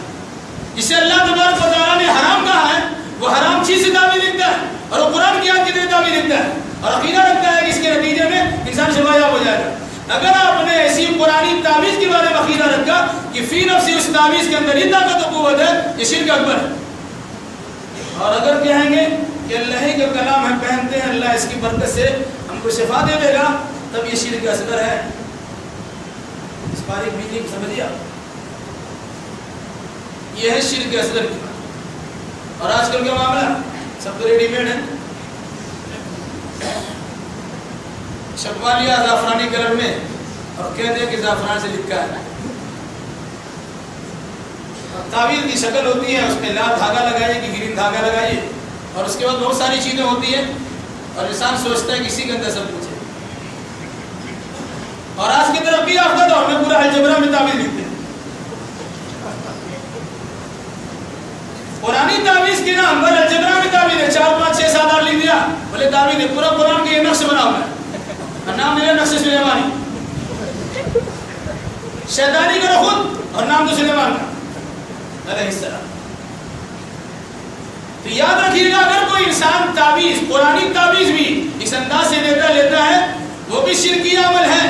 جسے اللہ تبارک و تعالیٰ نے حرام کہا ہے وہ حرام چیز سے تعویذ لکھتا ہے, اور وہ قرآن کی آیت کی طرح تعویذ لکھتا ہے, اور عقیدہ رکھتا ہے کہ اس کے نتیجے میں انسان شفایاب ہو جائے گا. اگر آپ نے ایسی پرانی تعویذ کے بارے میں عقیدہ رکھا کہ فی نفسی اس تعویذ کے اندر یہ طاقت و قوت ہے, یہ شرک اکبر ہے. اور اگر کہیں گے کہ اللہ ہی کا کلام ہم پہنتے ہیں, اللہ اس کی برکت سے ہم کو شفا دے دے گا, تب یہ شرک اصغر ہے. اس باریک بینی کو سمجھیے آپ, یہ ہے شرک اصغر کی بات. اور آج کل کا معاملہ سب تو ریڈی میڈ ہے, چھپوا لیا زعفرانی کلر میں اور کہہ دیا کہ زعفران سے لکھا ہے. تعویذ کی شکل ہوتی ہے، اس میں لال دھاگا لگائیے کہ گرین دھاگا لگائیے، اور اس کے بعد بہت ساری چیزیں ہوتی ہیں اور انسان سوچتا ہے کسی کے اندر سب کچھ ہے. اور آج کی ترقی یافتہ دور میں پورا الجبرا میں تعویذ لکھتے ہیں. قرآنی تعویذ کے نام پر الجبرا میں تعویذ ہے، 4 5 6 7 8 لکھ دیا، بولے تعویذ ہے. پورا قرآن کے یہ نقش بنا ہوا ہے اور نام میرا نقش سلیمانی. شیطانی کرو خود اور نام تو سلیمان کا علیہ السلام. تو یاد رکھیے گا اگر کوئی انسان تعویذ، قرآنی تعویذ بھی اس انداز سے لیتا ہے وہ بھی شرکی عمل ہے.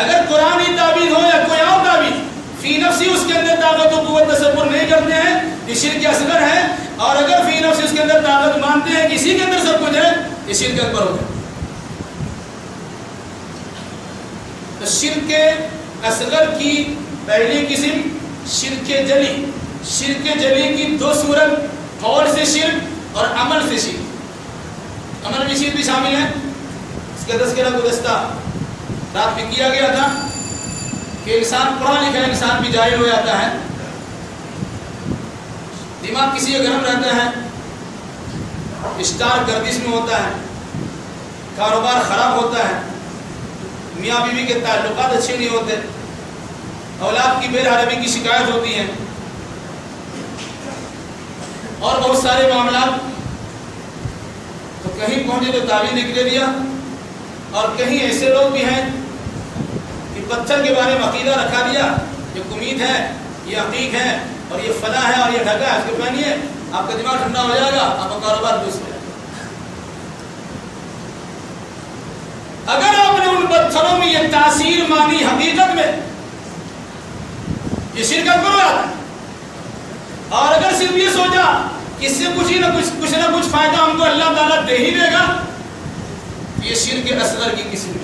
اگر قرآنی تعویذ ہو یا کوئی اور تعویذ فی نفسی اس کے اندر طاقت و قوت تصور نہیں کرتے ہیں یہ شرک اصغر ہے، اور اگر فی نفسی اس کے اندر طاقت مانتے ہیں کسی کے اندر سب کچھ ہے یہ شرک اکبر ہو گیا. تو شرک اصغر کی پہلی قسم شرک جلی. شرک جلی کی 2 صورت، قول سے شرک اور عمل سے شرک. عمل میں شرک بھی شامل ہے. اس کا تذکرہ گزشتہ رات بھی کیا گیا تھا کہ انسان پڑھا لکھا انسان بھی جاہل ہو جاتا ہے، دماغ کسی کا گرم رہتا ہے، اسٹار گردش میں ہوتا ہے، کاروبار خراب ہوتا ہے، میاں بیوی کے تعلقات اچھے نہیں ہوتے، اولاد کی بے حربی کی شکایت ہوتی ہے اور بہت سارے معاملات. تو کہیں پہنچے تو تعویذ نکلے دیا، اور کہیں ایسے لوگ بھی ہیں کہ پتھر کے بارے میں عقیدہ رکھا دیا، یہ کمید ہے، یہ عقیق ہے اور یہ فلاں ہے اور یہ ڈھگا ہے، اس کو پہنیے آپ کا دماغ ٹھنڈا ہو جائے گا، آپ کا کاروبار دوسرا ہے. اگر آپ نے ان پتھروں میں یہ تاثیر مانی حقیقت میں یہ شرک اکبر ہے. اور اگر صرف یہ سوچا کہ اس سے کچھ نہ کچھ فائدہ ہم کو اللہ تعالیٰ دے ہی دے گا، یہ شرک اصغر کی قسم ہے.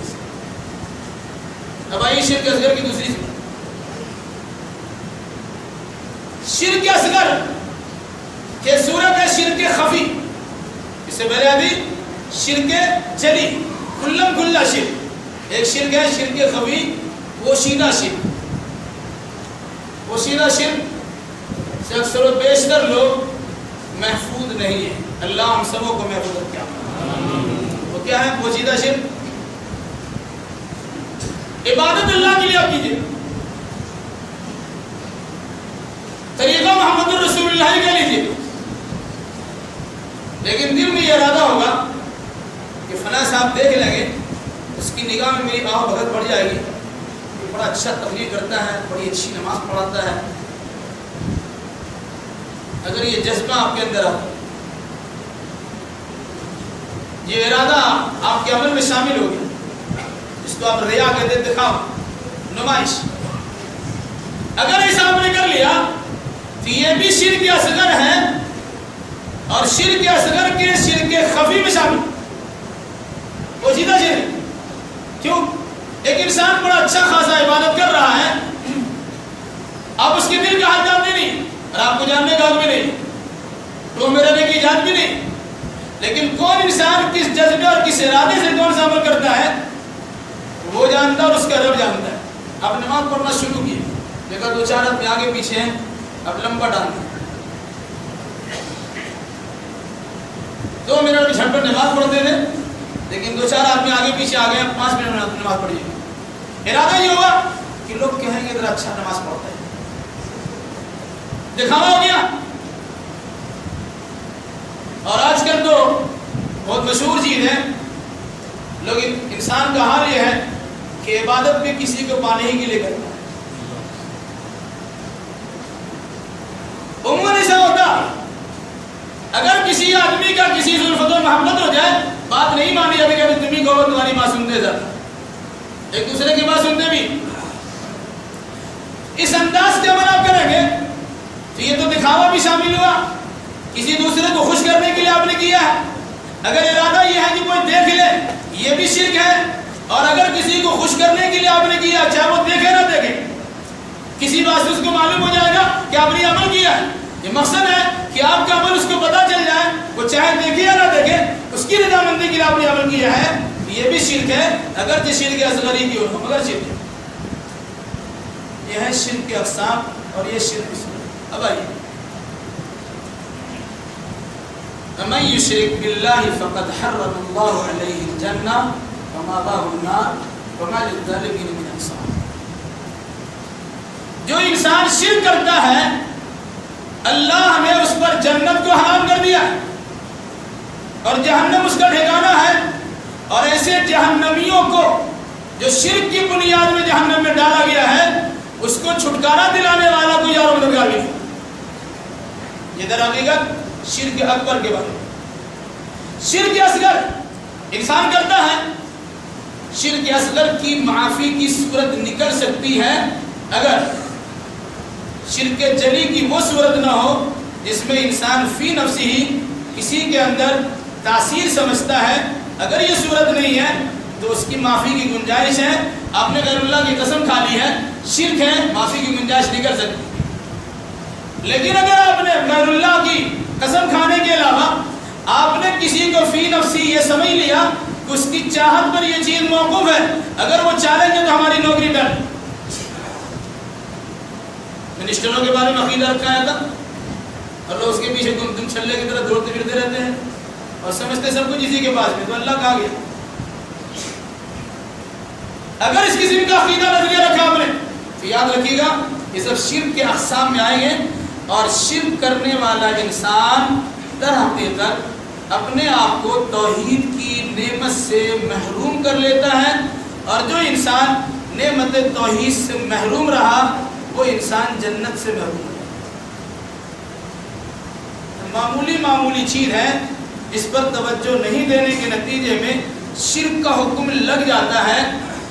اب آئیے شرک اصغر کی دوسری صورت. شرک اصغر کی صورت ہے شرک خفی. اس سے پہلے ابھی شرک جلی، کھلم کھلا شرک. ایک شرک ہے شرک خفی، پوشیدہ شرک. پوشیدہ شرک سے اکثر و بیشتر لوگ محفوظ نہیں ہیں. اللہ ہم سبوں کو محفوظ رکھے. وہ کیا ہے پوشیدہ شرک؟ عبادت اللہ کے لیے آپ کیجیے، طریقہ محمد الرسول اللہ کا لیجیے، لیکن دل میں یہ ارادہ ہوگا کہ فلاں صاحب دیکھ لیں گے اس کی نگاہ میں میری آہ بھگت بڑھ جائے گی، یہ بڑا اچھا تبلیغ کرتا ہے، بڑی اچھی نماز پڑھاتا ہے. اگر یہ جذبہ آپ کے اندر آ، یہ ارادہ آپ کے عمل میں شامل ہو گیا، اس کو آپ ریا کہتے ہیں، دکھاؤ، نمائش. اگر ایسا آپ نے کر لیا تو یہ بھی شرک اصغر ہے، اور شرک اصغر کے شرک خفی میں شامل. پوشیدہ شرک کیوں؟ ایک انسان بڑا اچھا خاصا عبادت کر رہا ہے، آپ اس کے دل کا حال جانتے نہیں اور آپ کو جاننے کا حق بھی نہیں، تو میرے نے کی اجازت بھی نہیں. لیکن کون انسان کس جذبے اور کس ارادے سے کون سا عمل کرتا ہے وہ جانتا اور اس کا رب جانتا ہے. آپ نماز پڑھنا شروع کیے، دیکھا 2 4 آدمی آگے پیچھے ہیں، اب لمبا ڈال دیا، 2 منٹ جھٹ پر نماز پڑھتے تھے، لیکن 2 4 آدمی آگے پیچھے آ گئے، 5 منٹ میں نماز پڑھیے. ارادہ یہ ہوا کہ لوگ کہیں گے ذرا اچھا نماز پڑھتا ہے، دکھاوا ہو گیا. اور آج کل تو بہت مشہور چیز ہے، لوگ انسان کا حال یہ ہے کہ عبادت بھی کسی کو پانے ہی کے لیے کرتا ہے. عموماً ایسا ہوتا اگر کسی آدمی کا کسی سے الفت و محبت ہو جائے، بات نہیں مانی جاتی کہ تمہیں کہو تمہاری بات سنتے جاتا، ایک دوسرے کی بات سنتے بھی. اس انداز کے عمل آپ کریں گے تو یہ تو دکھاوا بھی شامل ہوا، کسی دوسرے کو خوش کرنے کے لیے آپ نے کیا ہے. اگر ارادہ یہ ہے کہ کوئی دیکھ لے یہ بھی شرک ہے، اور اگر کسی کو خوش کرنے کے لیے آپ نے کیا، چاہے وہ دیکھے نہ دیکھے، کسی بات سے اس کو معلوم ہو جائے گا کہ آپ نے عمل کیا ہے. یہ مقصد ہے کہ آپ کا عمل اس کو پتہ چل جائے، وہ چاہے دیکھے یا نہ دیکھے، اس کی رضامندی کے لیے آپ نے عمل کیا ہے. یہ بھی شرک ہے، اگر یہ شرک اصغری کی ہو مگر شرک ہے. یہ ہے شرک کے اقسام اور یہ شرک. اب آئیے، وَمَن يُشْرِكْ بِاللَّهِ فَقَدْ حَرَّمَ اللَّهُ عَلَيْهِ الْجَنَّةَ وَمَأْوَاهُ النَّارُ وَمَا لِلظَّالِمِينَ مِنْ أَنصَارٍ۔ جو انسان شرک کرتا ہے اللہ نے اس پر جنت کو حرام کر دیا اور جہنم اس کا ٹھکانہ ہے، اور ایسے جہنمیوں کو جو شرک کی بنیاد میں جہنم میں ڈالا گیا ہے اس کو چھٹکارا دلانے والا کوئی اور مددگار نہیں۔ یہ در حقیقت شرک اکبر کے بارے میں۔ شرک اصغر انسان کرتا ہے، شرک اصغر کی معافی کی صورت نکل سکتی ہے اگر شرک جلی کی وہ صورت نہ ہو جس میں انسان فی نفسی ہی کسی کے اندر تاثیر سمجھتا ہے۔ اگر یہ صورت نہیں ہے تو اس کی معافی کی گنجائش ہے۔ آپ نے غیر اللہ کی قسم کھا لی ہے، شرک ہے، معافی کی گنجائش نکل سکتی ہے۔ لیکن اگر آپ نے غیر اللہ کی قسم کھانے کے علاوہ آپ نے کسی کو فی نفسی یہ سمجھ لیا کہ اس کی چاہت پر یہ چیز موقوف ہے، اگر وہ چاہیں گے تو ہماری نوکری ڈر۔ منسٹروں کے بارے میں عقیدہ رکھا ہے تھا اور لوگ اس کے پیچھے تم چھلے کی طرح دوڑتے پھرتے رہتے ہیں اور سمجھتے سب کچھ اسی کے پاس میں، تو اللہ کہا گیا۔ اگر اس قسم کا عقیدہ نظریہ رکھا آپ نے تو یاد رکھیے گا یہ سب شرک کے اقسام میں آئیں گے، اور شرک کرنے والا انسان در حقیقت اپنے آپ کو توحید کی نعمت سے محروم کر لیتا ہے، اور جو انسان نعمت توحید سے محروم رہا وہ انسان جنت سے محروم ہے۔ معمولی چیز ہے، اس پر توجہ نہیں دینے کے نتیجے میں شرک کا حکم لگ جاتا ہے،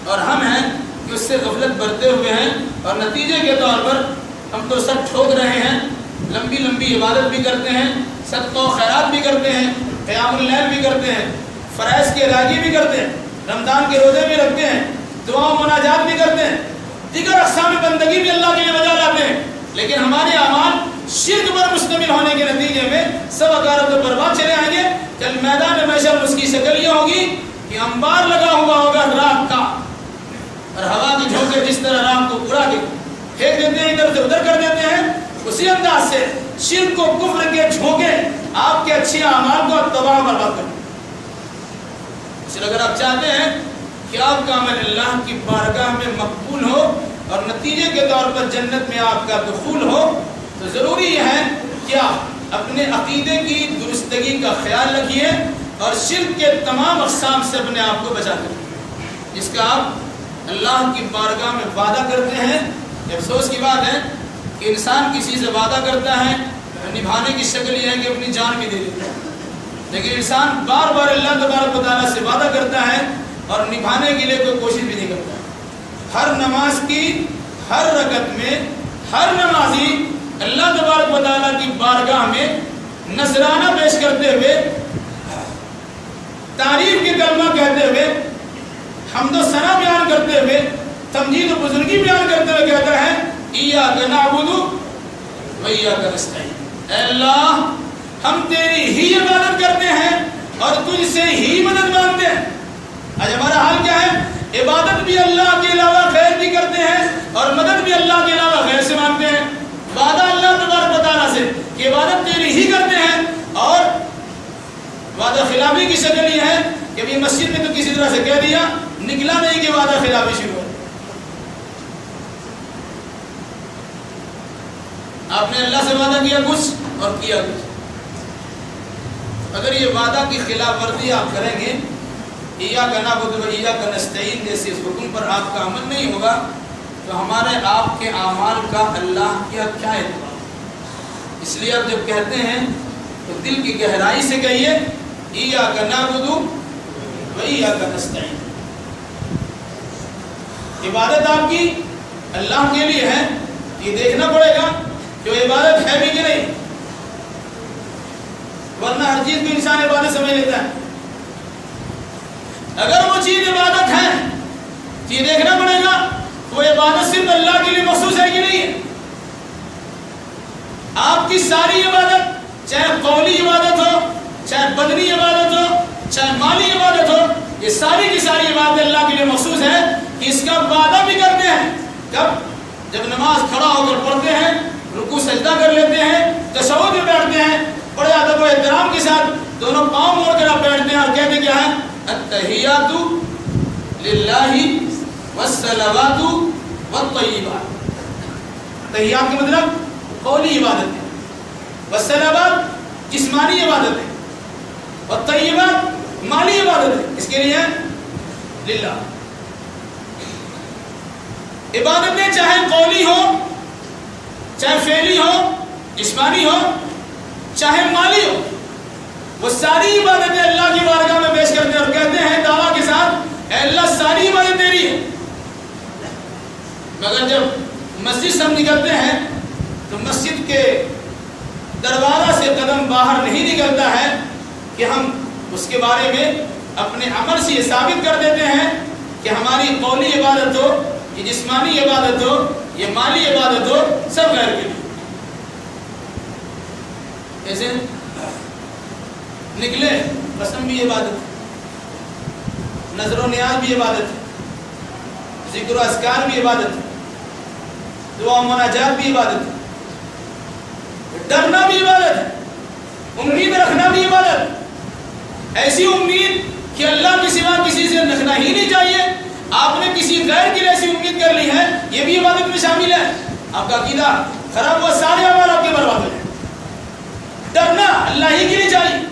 اور ہم ہیں کہ اس سے غفلت برتے ہوئے ہیں، اور نتیجے کے طور پر ہم تو سب ٹھوک رہے ہیں، لمبی عبادت بھی کرتے ہیں، صدقہ و خیرات بھی کرتے ہیں، قیام اللیل بھی کرتے ہیں، فرائض کی ادائیگی بھی کرتے ہیں، رمضان کے روزے بھی رکھتے ہیں، دعا و مناجات بھی کرتے ہیں، دیگر اقسام بندگی بھی اللہ کے لیے بجا لاتے ہیں، لیکن ہمارے اعمال شرک پر مشتمل ہونے کے نتیجے میں سب اکارت و برباد چلے آئیں گے۔ کل میدان محشر اس کی شکل یہ ہوگی کہ انبار لگا ہوا ہوگا راکھ کا، اور ہوا کے جھونکے جس طرح راکھ کو اڑا کے پھینک دیتے ہیں، ادھر سے ادھر کر دیتے ہیں، اسی انداز سے شرک کو کفر کے جھونکے آپ کے اچھے اعمال کو تباہ برباد کریں۔ اس لیے اگر آپ چاہتے ہیں کہ آپ کا عمل اللہ کی بارگاہ میں مقبول ہو اور نتیجے کے طور پر جنت میں آپ کا دخول ہو، تو ضروری یہ ہے کہ آپ اپنے عقیدے کی درستگی کا خیال رکھیے اور شرک کے تمام اقسام سے اپنے آپ کو بچا کریں، جس کا آپ اللہ کی بارگاہ میں وعدہ کرتے ہیں۔ افسوس کی بات ہے کہ انسان کسی سے وعدہ کرتا ہے، نبھانے کی شکل یہ ہے کہ اپنی جان بھی دے دیتا ہے، لیکن انسان بار بار اللہ تبارک و تعالیٰ سے وعدہ کرتا ہے اور نبھانے کے لیے کوئی کوشش بھی نہیں کرتا۔ ہر نماز کی ہر رکعت میں ہر نمازی اللہ تبارک و تعالیٰ کی بارگاہ میں نذرانہ پیش کرتے ہوئے، تعریف کی کلمہ کہتے ہوئے، حمد و ثنا بیان کرتے ہوئے، تمجید و بزرگی بیان کرتے ہوئے کہتا ہے ایاک نعبد و ایاک نستعین، اے اللہ ہم تیری ہی عبادت کرتے ہیں اور تجھ سے ہی مدد مانگتے ہیں۔ آج ہمارا حال کیا ہے؟ عبادت بھی اللہ کے علاوہ غیر کی کرتے ہیں اور مدد بھی اللہ کے علاوہ غیر سے مانگتے ہیں۔ وعدہ اللہ تبارک و تعالیٰ سے کہ عبادت تیری ہی کرتے ہیں، اور وعدہ خلافی کی شکل یہ ہے کہ ابھی مسجد میں تو کسی طرح سے کہہ دیا، نکلا نہیں کہ وعدہ خلافی شروع ہو۔ آپ نے اللہ سے وعدہ کیا کچھ اور کیا کچھ۔ اگر یہ وعدہ کی خلاف ورزی آپ کریں گے، ایاک نعبد و ایاک نستعین جیسے اس حکم پر آپ کا عمل نہیں ہوگا، تو ہمارے آپ کے اعمال کا اللہ کیا اعتبار؟ اس لیے آپ جب کہتے ہیں تو دل کی گہرائی سے کہیے ایاک نعبد و ایاک نستعین۔ عبادت آپ کی اللہ کے لیے ہے، یہ دیکھنا پڑے گا کہ وہ عبادت ہے بھی کہ نہیں، ورنہ ہر چیز کو انسان عبادت سمجھ لیتا ہے۔ اگر وہ چیز عبادت ہے تو یہ دیکھنا پڑے گا وہ عبادت صرف اللہ کے لیے مخصوص ہے کہ نہیں ہے۔ آپ کی ساری عبادت، چاہے قولی عبادت ہو، چاہے بدنی عبادت ہو، چاہے مالی عبادت ہو، یہ ساری کی ساری عبادت اللہ کے لیے مخصوص ہے کہ اس کا وعدہ بھی کرتے ہیں۔ کب؟ جب نماز کھڑا ہو کر پڑھتے ہیں، رکوع سجدہ کر لیتے ہیں، تشہد میں بیٹھتے ہیں، بڑے ادب و احترام کے ساتھ دونوں پاؤں موڑ کر آپ بیٹھتے ہیں اور کہتے ہیں کیا ہے؟ التحیات للہ والصلوات والطیبات۔ تحیات کا مطلب قولی عبادت ہے، والصلوات جسمانی عبادت ہے، والطیبات مالی عبادت ہے۔ اس کے لیے للہ عبادتیں چاہے قولی ہو، چاہے فعلی ہو، جسمانی ہو، چاہے مالی ہو، وہ ساری عبادتیں اللہ کی بارگاہ میں پیش کرتے ہیں اور کہتے ہیں دعویٰ کے ساتھ اے اللہ ساری عبادت تیری ہے۔ مگر جب مسجد سے ہم نکلتے ہیں تو مسجد کے دروازہ سے قدم باہر نہیں نکلتا ہے کہ ہم اس کے بارے میں اپنے عمل سے یہ ثابت کر دیتے ہیں کہ ہماری قولی عبادت ہو، یہ جسمانی عبادت ہو، یہ مالی عبادت ہو، سب غیر کے لیے۔ کیسے نکلے؟ قسم بھی عبادت ہے، نظر و نیاز بھی عبادت ہے، ذکر و اذکار بھی عبادت ہے، دعا و مناجات بھی عبادت ہے، ڈرنا بھی عبادت ہے، امید رکھنا بھی عبادت ہے۔ ایسی امید کہ اللہ کے سوا کسی سے رکھنا ہی نہیں چاہیے، آپ نے کسی غیر کی ایسی امید کر لی ہے، یہ بھی عبادت میں شامل ہے۔ آپ کا عقیدہ خراب ہوا، سارے اعمال آپ کے برباد ہو جائیں۔ ڈرنا اللہ ہی کے لیے چاہیے،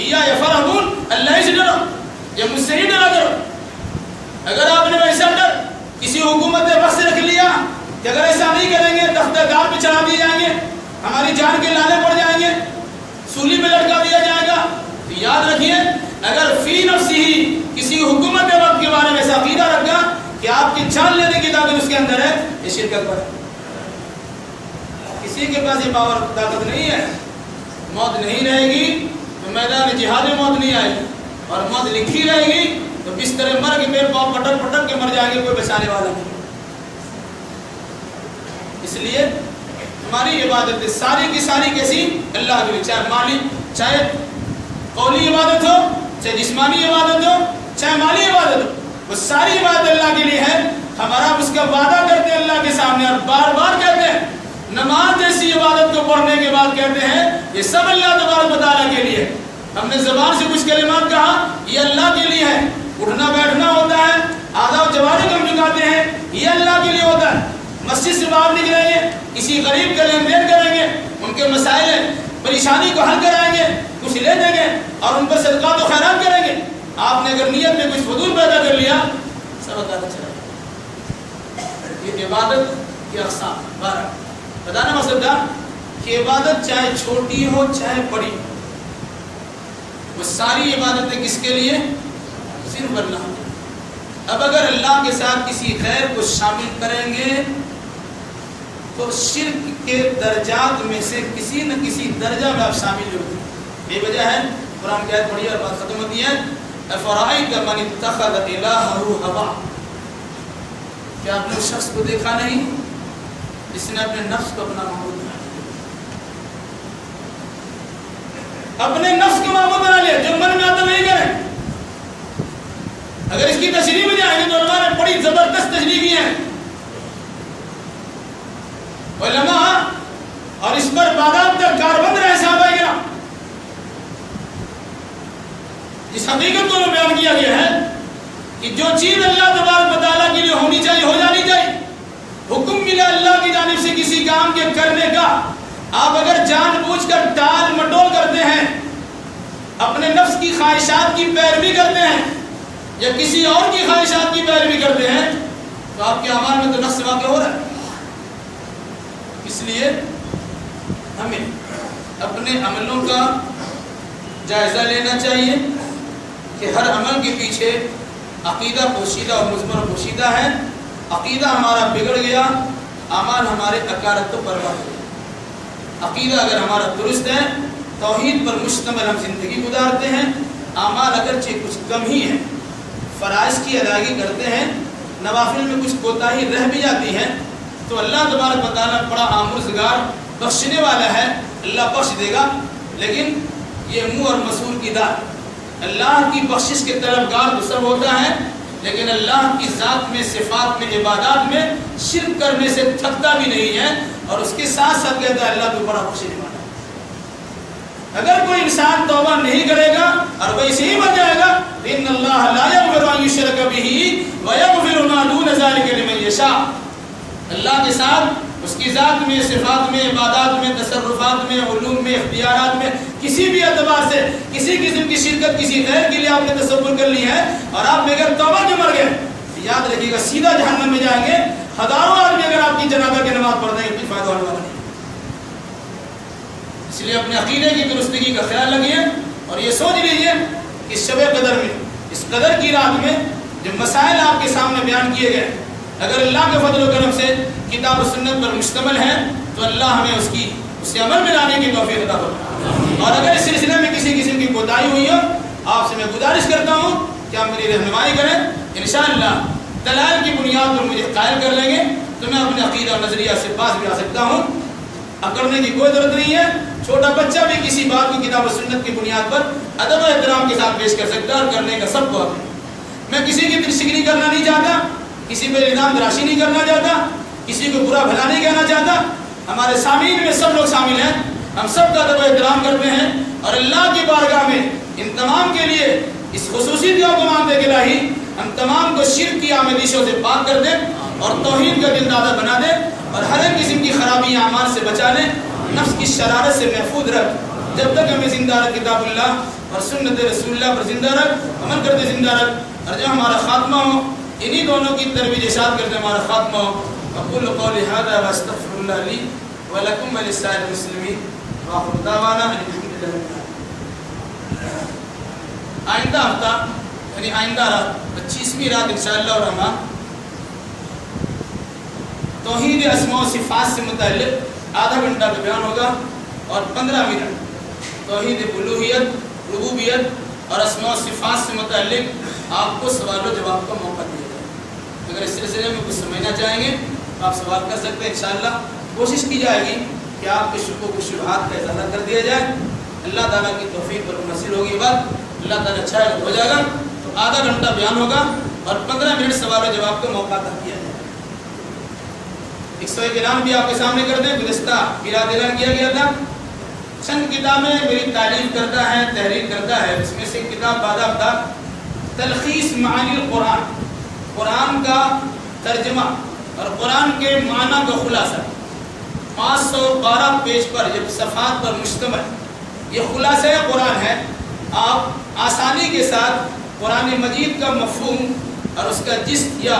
یا یفرحون، اللہ ہی سے ڈرو، یا مجھ سے ہی ڈرا کرو۔ اگر آپ نے ویسا ڈر کسی حکومت وقت سے رکھ لیا کہ اگر ایسا نہیں کریں گے تختہ دار پہ چڑھا دیے جائیں گے، ہماری جان کے لانے پڑ جائیں گے، سولی پہ لٹکا دیا جائے گا، تو یاد رکھیے اگر فی نفسی ہی کسی حکومت وقت کے بارے میں ایسا عقیدہ رکھا کہ آپ کی جان لینے کی طاقت اس کے اندر ہے، یہ شرکت پر ہے۔ کسی کے پاس یہ پاور طاقت نہیں ہے، موت نہیں رہے گی تو میدان جہاد میں موت نہیں آئے گی، اور موت لکھی رہے گی تو بستر مر کے پیر پاؤں پٹک پٹک کے مر جائیں گے، کوئی بچانے والا نہیں۔ اس لیے ہماری عبادت ساری کی ساری کیسی؟ اللہ کے لیے، چاہے مالی، چاہے قولی عبادت ہو، چاہے جسمانی عبادت ہو، چاہے مالی عبادت ہو، وہ ساری عبادت اللہ کے لیے ہے۔ ہمارا اس کا وعدہ کرتے ہیں اللہ کے سامنے اور بار بار کہتے ہیں، نماز جیسی عبادت کو پڑھنے کے بعد کہتے ہیں یہ سب اللہ تبارک و تعالیٰ کے لیے۔ ہم نے زبان سے کچھ کلمات کہا، یہ اللہ کے لیے ہے۔ اٹھنا بیٹھنا ہوتا ہے، آدھا و جوارح ہم جھکاتے ہیں، یہ اللہ کے لیے ہوتا ہے۔ مسجد سے باہر نکلیں گے، کسی غریب کا لین دین کریں گے، ان کے مسائل پریشانی کو حل کرائیں گے، کچھ لے دیں گے اور ان پر صدقات و خیرات کریں گے۔ آپ نے اگر نیت میں کچھ فضول پیدا کر لیا، سب عبادت چلا گیا۔ یہ عبادت کی اقسام 12۔ بتانا مقصد تھا کہ عبادت چاہے چھوٹی ہو چاہے بڑی ہو، وہ ساری عبادتیں کس کے لیے؟ صرف اللہ۔ اب اگر اللہ کے ساتھ کسی غیر کو شامل کریں گے تو شرک کے درجات میں سے کسی نہ کسی درجہ میں آپ شامل ہوتے ہیں۔ یہ وجہ ہے قرآن کی آیت پڑھی اور بات ختم ہوتی ہے، افرائیت من اتخذ الہہ ہوا۔ کیا آپ نے اس شخص کو دیکھا نہیں جس نے اپنے نفس کو اپنا معبود بنا لیا؟ اپنے نفس کو معبود بنا لیا، جو من میں آتا نہیں کریں۔ اگر اس کی تشریح میں جائیں گے تو علماء نے بڑی زبردست تشریح کی ہے، علماء، اور اس پر بادام تک کاربند رہے صحابہ کرام۔ اس حقیقت کو بیان کیا گیا ہے کہ جو چیز اللہ تبارک و تعالیٰ کے لیے ہونی چاہیے ہو جانی چاہیے۔ حکم ملا اللہ کی جانب سے کسی کام کے کرنے کا، آپ اگر جان بوجھ کر ٹال مٹول کرتے ہیں، اپنے نفس کی خواہشات کی پیروی کرتے ہیں یا کسی اور کی خواہشات کی پیروی کرتے ہیں تو آپ کے اعمال میں تو نقص واقع ہو رہا ہے۔ اس لیے ہمیں اپنے عملوں کا جائزہ لینا چاہیے کہ ہر عمل کے پیچھے عقیدہ پوشیدہ اور مضمر پوشیدہ ہے۔ عقیدہ ہمارا بگڑ گیا، اعمال ہمارے اکارت تو برباد ہو گئے۔ عقیدہ اگر ہمارا درست ہے، توحید پر مشتمل ہم زندگی گزارتے ہیں، اعمال اگرچہ کچھ کم ہی ہیں، فرائض کی ادائیگی کرتے ہیں، نوافل میں کچھ کوتاہی رہ بھی جاتی ہے تو اللہ تبارک و تعالیٰ بڑا آمرزگار بخشنے والا ہے، اللہ بخش دے گا۔ لیکن یہ منہ اور مسور کی دار، اللہ کی بخشش کے طلبگار تو سب ہوتا ہے، لیکن اللہ کی ذات میں، صفات میں، عبادات میں شرک کرنے سے تھکتا بھی نہیں ہے، اور اس کے ساتھ ساتھ کہتا ہے اللہ تو بڑا بخشنے والا ہے۔ اگر کوئی انسان توبہ نہیں کرے گا اور ویسے ہی بن جائے گا ان اللہ لا یغفر ان یشرک بہ ویغفر ما دون ذلک لمن یشاء، اللہ کے ساتھ اس کی ذات میں، صفات میں، عبادات میں، تصرفات میں، علوم میں، اختیارات میں کسی بھی اعتبار سے کسی قسم کی شرکت کسی غیر کے لیے آپ نے تصور کر لی ہے اور آپ بغیر توبہ کے مر گئے، یاد رکھیے گا سیدھا جہنم میں جائیں گے۔ ہزاروں آدمی اگر آپ کی جنازہ کی نماز پڑھ دیں گے کوئی فائدہ ہونے والا نہیں۔ اس لیے اپنے عقیدے کی درستگی کا خیال رکھیے اور یہ سوچ لیجیے کہ شب قدر میں، اس قدر کی رات میں جو مسائل آپ کے سامنے بیان کیے گئے اگر اللہ کے فضل و کرم سے کتاب و سنت پر مشتمل ہے تو اللہ ہمیں اسے عمل میں لانے کی توفیق عطا فرمائے، اور اگر اس سلسلے میں کسی قسم کی کوتاہی ہوئی ہو آپ سے میں گزارش کرتا ہوں کہ آپ میری رہنمائی کریں، انشاءاللہ دلائل کی بنیاد پر مجھے قائل کر لیں گے تو میں اپنے عقیدہ اور نظریہ سے باز بھی آ سکتا ہوں۔ اکڑنے کی کوئی ضرورت نہیں ہے، چھوٹا بچہ بھی کسی بات کو کتاب و سنت کی بنیاد پر ادب و احترام کے ساتھ پیش کر سکتا ہے اور کرنے کا سب کو حق ہے۔ میں کسی کی دلشکنی کرنا نہیں چاہتا، کسی پہ الزام تراشی نہیں کرنا چاہتا، کسی کو برا بھلا نہیں کہنا چاہتا۔ ہمارے سامعین میں سب لوگ شامل ہیں، ہم سب کا ادب و احترام کرتے ہیں اور اللہ کی بارگاہ میں ان تمام کے لیے اس خصوصی دعا کو مانگتے کہ الہی ہم تمام کو شرک کی آمیزشوں سے پاک کر دیں اور توحید کا دل دادا بنا دیں اور ہر ایک قسم کی خرابی اعمال سے بچا لیں، نفس کی شرارت سے محفوظ رکھ، جب تک ہمیں زندہ رکھ کتاب اللہ اور سنت رسول اللہ پر زندہ رکھ، عمل کرتے زندہ رکھ، اور جب ہمارا خاتمہ ہو انہی دونوں کی ترویج اشاعت کرتے ہمارا خاتمہ ہو۔ اقول قولی ھذا واستغفر اللہ لی ولکم ولسائر المسلمین وآخر دعوانا ان الحمد للہ رب العالمین۔ آئندہ ہفتہ یعنی آئندہ رات 25ویں رات انشاءاللہ الرحمن توحید اسماء و صفات سے متعلق آدھا گھنٹہ کا بیان ہوگا اور 15 منٹ توحید الوہیت، ربوبیت اور اسماء و صفات سے متعلق آپ کو سوال و جواب کا موقع دیا جائے۔ اگر اس سلسلے میں کچھ سمجھنا چاہیں گے تو آپ سوال کر سکتے ہیں، انشاءاللہ کوشش کی جائے گی کہ آپ کے شکوک و شبہات کا ازالہ کر دیا جائے۔ اللہ تعالیٰ کی توفیق پر منحصر ہوگی بات، اللہ تعالیٰ اچھا ہو جائے گا تو آدھا گھنٹہ بیان ہوگا اور 15 منٹ سوال و جواب کا موقع عطا کیا جائے۔ 101 اعلان بھی آپ کے سامنے کر دیں، گزشتہ میلاد اعلان کیا گیا تھا۔ چند کتابیں میری تعریف کرتا ہے، تحریر کرتا ہے، اس میں سے ایک کتاب باضابطہ تلخیص معانی القرآن، قرآن کا ترجمہ اور قرآن کے معنی کا خلاصہ، 512 پیج پر جب صفحات پر مشتمل یہ خلاصہ قرآن ہے۔ آپ آسانی کے ساتھ قرآن مجید کا مفہوم اور اس کا جست یا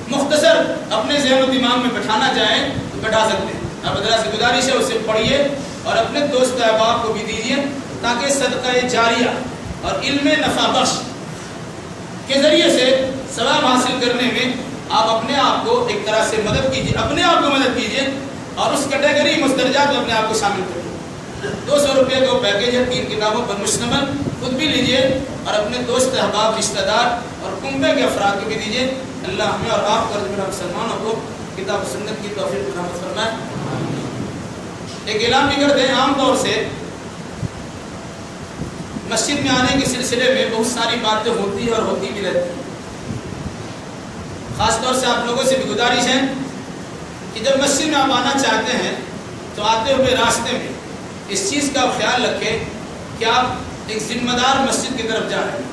مختصر اپنے ذہن و دماغ میں بٹھانا چاہیں تو بٹھا سکتے ہیں۔ اب ذرا سے گزارش ہے اسے پڑھیے اور اپنے دوست احباب کو بھی دیجیے تاکہ صدقہ جاریہ اور علم نفع بخش کے ذریعے سے ثواب حاصل کرنے میں آپ اپنے آپ کو ایک طرح سے مدد کیجیے، اپنے آپ کو مدد کیجیے اور اس کیٹیگری مسترجات میں اپنے آپ کو شامل کریے۔ 200 روپے کا پیکیج ہے، 3 کتابوں پر مشتمل، خود بھی لیجیے اور اپنے دوست احباب، رشتہ دار اور کنبے کے افراد کو بھی دیجیے۔ اللہ ہمیں اور آپ کو مسلمانوں کو کتاب و سنت کی توفیق عطا فرمائے۔ ایک اعلان بھی کر دیں، عام طور سے مسجد میں آنے کے سلسلے میں بہت ساری باتیں ہوتی ہیں اور ہوتی بھی رہتی ہیں۔ خاص طور سے آپ لوگوں سے بھی گزارش ہے کہ جب مسجد میں آپ آنا چاہتے ہیں تو آتے ہوئے راستے میں اس چیز کا خیال رکھیں کہ آپ ایک ذمہ دار مسجد کی طرف جا رہے ہیں،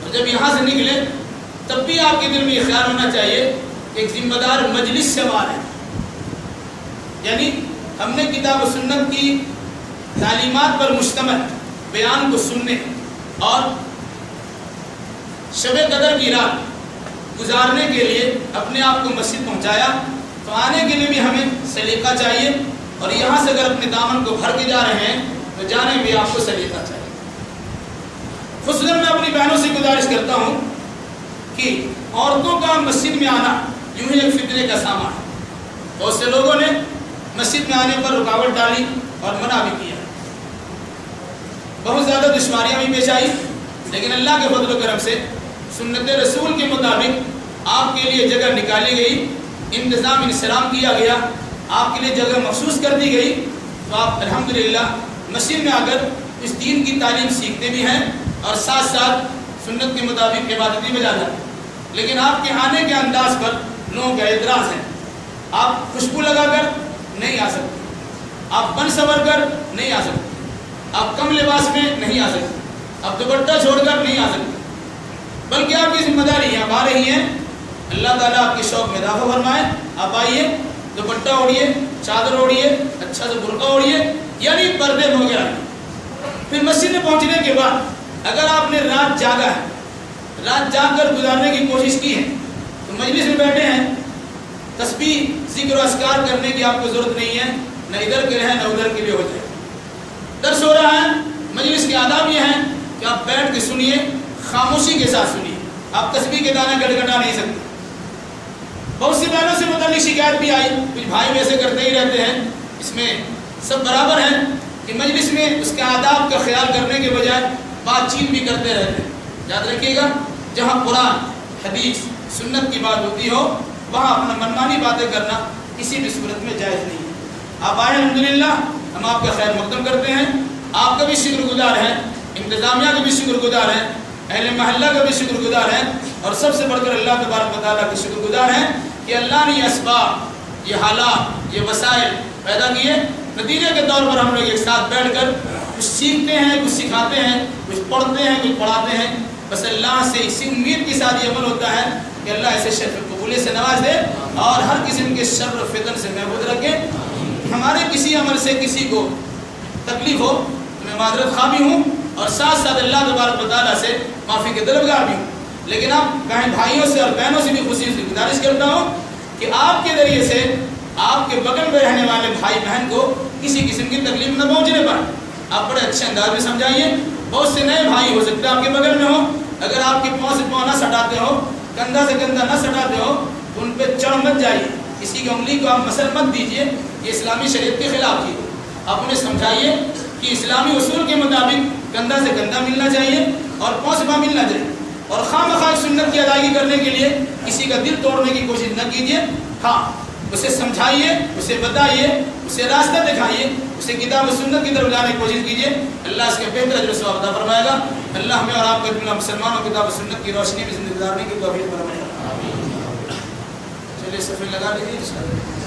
اور جب یہاں سے نکلیں تب بھی آپ کے دل میں یہ خیال ہونا چاہیے کہ ایک ذمہ دار مجلس سے آ رہے ہیں، یعنی ہم نے کتاب و سنت کی تعلیمات پر مشتمل بیان کو سننے اور شب قدر کی رات گزارنے کے لیے اپنے آپ کو مسجد پہنچایا، تو آنے کے لیے بھی ہمیں سلیقہ چاہیے، اور یہاں سے اگر اپنے دامن کو بھر کے جا رہے ہیں تو جانے میں آپ کو سلیقہ چاہیے۔ خصوصاً میں اپنی بہنوں سے گزارش کرتا ہوں کہ عورتوں کا مسجد میں آنا یوں ہی ایک فتنے کا سامان ہے، بہت سے لوگوں نے مسجد میں آنے پر رکاوٹ ڈالی اور منع بھی کیا، بہت زیادہ دشواریاں بھی پیش آئی، لیکن اللہ کے فضل و کرم سے سنت رسول کے مطابق آپ کے لیے جگہ نکالی گئی، انتظام انسلام کیا گیا، آپ کے لیے جگہ مخصوص کر دی گئی، تو آپ الحمدللہ مسجد میں آ کر اس دین کی تعلیم سیکھتے بھی ہیں اور ساتھ ساتھ سنت کے مطابق عبادت بھی بجا جاتے ہیں۔ لیکن آپ کے آنے کے انداز پر لوگوں کا اعتراض ہے، آپ خوشبو لگا کر نہیں آ سکتے، آپ بن سنور کر نہیں آ سکتے، آپ کم لباس میں نہیں آ سکتے، آپ دوپٹہ چھوڑ کر نہیں آ سکتے، بلکہ آپ کی ذمہ داری ہے، آپ آ رہی ہیں، اللہ تعالیٰ آپ کے شوق میں اضافہ فرمائے، آپ آئیے، دوپٹہ اوڑھیے، چادر اوڑھیے، اچھا سے برقع اوڑھیے، یعنی پردے ہو گیا۔ پھر مسجد میں پہنچنے کے بعد اگر آپ نے رات جاگا ہے، رات جاگ کر گزارنے کی کوشش کی ہے، تو مجلس میں بیٹھے ہیں، تسبیح ذکر و اذکار کرنے کی آپ کو ضرورت نہیں ہے، نہ ادھر کے رہیں نہ ادھر کے لیے ہو جائے۔ درس ہو رہا ہے، مجلس کے آداب یہ ہیں کہ آپ بیٹھ کے سنیے، خاموشی کے ساتھ سنیے، آپ تسبیح کے دانے گڑگڑا نہیں سکتے۔ بہت سی بہنوں سے متعلق شکایت بھی آئی، کچھ بھائی ویسے کرتے ہی رہتے ہیں، اس میں سب برابر ہیں کہ مجلس میں اس کے آداب کا خیال کرنے کے بجائے بات چیت بھی کرتے رہتے ہیں۔ یاد رکھیے گا، جہاں قرآن حدیث سنت کی بات ہوتی ہو وہاں اپنا منمانی باتیں کرنا کسی بھی صورت میں جائز نہیں ہے۔ آپ آئے الحمدللہ، ہم آپ کا خیر مقدم کرتے ہیں، آپ کا بھی شکر گزار ہیں، انتظامیہ کا بھی شکر گزار ہیں، اہل محلہ کا بھی شکر گزار ہیں، اور سب سے بڑھ کر اللہ تبارک و تعالیٰ کے شکر گزار ہیں کہ اللہ نے یہ اسباب، یہ حالات، یہ وسائل پیدا کیے، نتیجے کے طور پر ہم لوگ ایک ساتھ بیٹھ کر کچھ سیکھتے ہیں، کچھ سکھاتے ہیں، کچھ پڑھتے ہیں، کچھ پڑھاتے ہیں۔ بس اللہ سے اسی امید کے ساتھ یہ عمل ہوتا ہے کہ اللہ ایسے شرف قبولیت سے نواز دے اور ہر قسم کے شر و فتن سے محفوظ رکھے۔ ہمارے کسی عمل سے کسی کو تکلیف ہو تو میں معذرت خواہ بھی ہوں، اور ساتھ ساتھ اللہ تبارک و تعالیٰ سے معافی کے طلبگار بھی ہوں، لیکن اب بہن بھائیوں سے اور بہنوں سے بھی خصوصی گزارش کرتا ہوں کہ آپ کے ذریعے سے آپ کے بغل میں رہنے والے بھائی بہن کو کسی قسم کی تکلیف نہ پہنچنے پائے، آپ بڑے اچھے انداز میں سمجھائیے۔ بہت سے نئے بھائی ہو سکتے ہیں آپ کے بغل میں ہوں، اگر آپ کے پاؤں سے پاؤں نہ سٹاتے ہو، کندھا سے کندھا نہ سٹاتے ہو تو ان پہ چڑھ مت جائیے، کسی کی انگلی کو آپ مسل مت دیجیے، یہ اسلامی شریعت کے خلاف چیز ہے۔ آپ انہیں سمجھائیے کہ اسلامی اصول کے مطابق کندھا سے کندھا ملنا چاہیے اور پاؤں سے پاؤں ملنا چاہیے، اور خواہ مخواہ سنت کی ادائیگی کرنے کے لیے کسی کا دل توڑنے کی کوشش نہ کیجیے۔ ہاں، اسے سمجھائیے، اسے بتائیے، اسے راستہ دکھائیے، اسے کتاب و سنت کی طرف لانے کی کوشش کیجیے، اللہ اس کے بہتر اجر و ثواب عطا فرمائے گا۔ اللہ ہمیں اور آپ کو جملہ مسلمانوں کتاب و سنت کی روشنی میں زندگی گزارنے کی توفیق فرمائے گا۔ چلیے صفحے لگا لیجیے۔